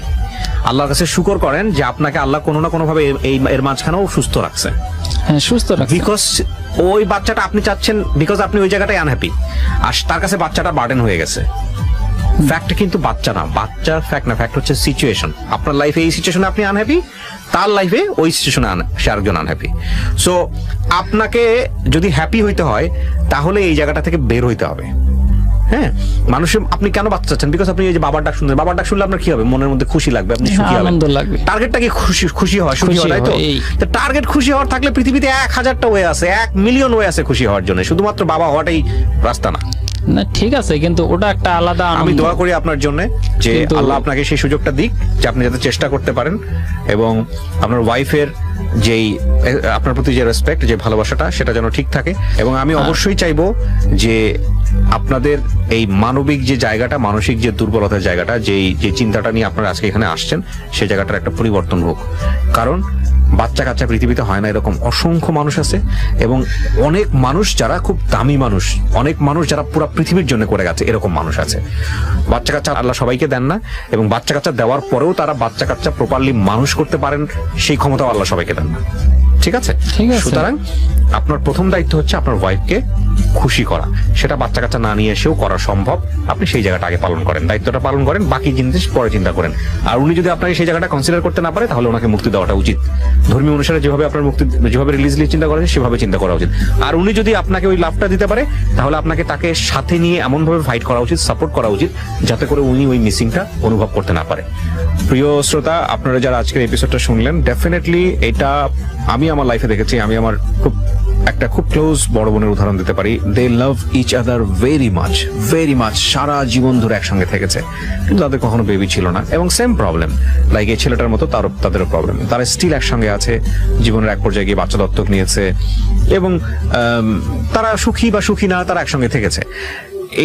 আল্লাহর কাছে শুকর করেন যে আপনাকে আল্লাহ কোনো না কোনো ভাবে এর মাঝখানেও সুস্থ রাখছে। হ্যাঁ, সুস্থ রাখছে, বিকজ ওই বাচ্চাটা আপনি চাচ্ছেন, বিকজ আপনি ওই জায়গাটায় আনহ্যাপি, আর তার কাছে বাচ্চাটা বার্ডেন হয়ে গেছে। ফ্যাক্ট কিন্তু বাচ্চা না, বাচ্চা ফ্যাক্ট না, ফ্যাক্ট হচ্ছে সিচুয়েশন। আপনার লাইফে এই সিচুয়েশনে আপনি আনহ্যাপি, তার লাইফে ওই সিচুয়েশনে সে আরেকজন আনহ্যাপি। সো আপনাকে যদি হ্যাপি হইতে হয় তাহলে এই জায়গাটা থেকে বের হইতে হবে। হ্যাঁ, মানুষের আপনি কেন বাচ্চা চাচ্ছেন? বিকজ আপনি এই যে বাবার ডাক শুনলেন, বাবার ডাক শুনলে আপনার কি হবে? মনের মধ্যে খুশি লাগবে, আপনি সুখী হবেন, আনন্দ লাগবে। টার্গেটটা কি খুশি হওয়া, সুখী হওয়া, তাই তো? টার্গেট খুশি হওয়ার থাকলে পৃথিবীতে 1000টা ওয়ে আছে, 1 মিলিয়ন ওয়ে আছে খুশি হওয়ার জন্য, শুধুমাত্র বাবা হওয়াটাই রাস্তা না। না ঠিক আছে, কিন্তু ওটা একটা আলাদা আনন্দ। আমি দোয়া করি আপনার জন্য যে আল্লাহ আপনাকে সেই সুযোগটা দিক, যে আপনি যাতে চেষ্টা করতে পারেন এবং আপনার ওয়াইফের যেই আপনার প্রতি যে রেসপেক্ট, যে ভালোবাসাটা, সেটা যেন ঠিক থাকে। এবং আমি অবশ্যই চাইবো যে আপনাদের এই মানবিক যে জায়গাটা, মানসিক যে দুর্বলতার জায়গাটা, যে চিন্তাটা নিয়ে আপনারা আজকে এখানে আসছেন, সেই জায়গাটার একটা পরিবর্তন হোক। কারণ বাচ্চা কাচ্চা পৃথিবীতে হয় না, এরকম অসংখ্য মানুষ আছে, এবং অনেক মানুষ যারা খুব দামি মানুষ, অনেক মানুষ যারা পুরো পৃথিবীর জন্য করে গেছে, এরকম মানুষ আছে। বাচ্চা কাচ্চা আল্লাহ সবাইকে দেন না, এবং বাচ্চা কাচ্চা দেওয়ার পরেও তারা বাচ্চা কাচ্চা প্রপারলি মানুষ করতে পারেন, সেই ক্ষমতাও আল্লাহ সবাইকে দেন না। ঠিক আছে? সুতরাং আপনার প্রথম দায়িত্ব হচ্ছে আপনার ওয়াইফকে খুশি করা। সেটা বাচ্চা কাচ্চা না নিয়ে এসেও করা সম্ভব। আপনি সেই জায়গাটা আগে পালন করেন, দায়িত্বটা পালন করেন, বাকি জিনিস পরে চিন্তা করেন। আর উনি যদি আপনাকে সেই জায়গাটা কনসিডার করতে না পারে, তাহলে ওনাকে মুক্তি দেওয়াটা উচিত। ধর্মীয় অনুসারে যেভাবে আপনার মুক্তি, যেভাবে রিলিজলি চিন্তা করেন, সেভাবে চিন্তা করা উচিত। আর উনি যদি আপনাকে ওই লাভটা দিতে পারে, তাহলে আপনাকে তাকে সাথে নিয়ে এমন ভাবে ফাইট করা উচিত, সাপোর্ট করা উচিত, যাতে করে উনি ওই মিসিংটা অনুভব করতে না পারে। প্রিয় শ্রোতা, আপনারা যারা আজকের এপিসোডটা শুনলেন, ডেফিনেটলি এটা আমি আমার লাইফে দেখেছি। আমি আমার খুব ক্লোজ বড় বোনের উদাহরণ দিতে পারি। They love each other very much, সারা জীবন ধরে একসঙ্গে থেকেছে, কিন্তু তাদের কখনো বেবি ছিল না, এবং সেম প্রবলেম লাইক এই ছেলেটার মতো তাদেরও প্রবলেম। তারা স্টিল একসঙ্গে আছে, জীবনের এক পর্যায়ে গিয়ে বাচ্চা দত্তক নিয়েছে, এবং তারা সুখী বা সুখী না, তারা একসঙ্গে থেকেছে।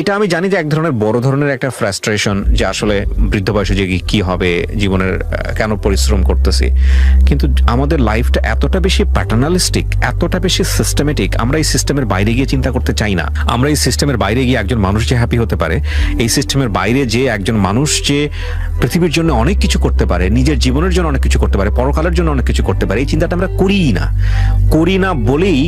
এটা আমি জানি যে এক ধরনের বড় ধরনের একটা ফ্রাস্ট্রেশন, যে আসলে বৃদ্ধ বয়সে যে কি হবে, জীবনের কেন পরিশ্রম করতেছি। কিন্তু আমাদের লাইফটা এতটা বেশি প্যাটার্নালিস্টিক, এতটা বেশি সিস্টেমেটিক, আমরা এই সিস্টেমের বাইরে গিয়ে চিন্তা করতে চাই না। আমরা এই সিস্টেমের বাইরে গিয়ে একজন মানুষ যে হ্যাপি হতে পারে, এই সিস্টেমের বাইরে যে একজন মানুষ যে পৃথিবীর জন্য অনেক কিছু করতে পারে, নিজের জীবনের জন্য অনেক কিছু করতে পারে, পরকালের জন্য অনেক কিছু করতে পারে, এই চিন্তাটা আমরা করি না বলেই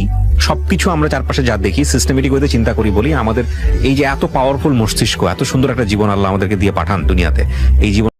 সবকিছু আমরা চারপাশে যা দেখি সিস্টেমেটিক ওয়েতে চিন্তা করি বলি আমাদের এই যে এত পাওয়ারফুল মস্তিষ্ক, এত সুন্দর একটা জীবন আল্লাহ আমাদেরকে দিয়ে পাঠান দুনিয়াতে, এই জীবন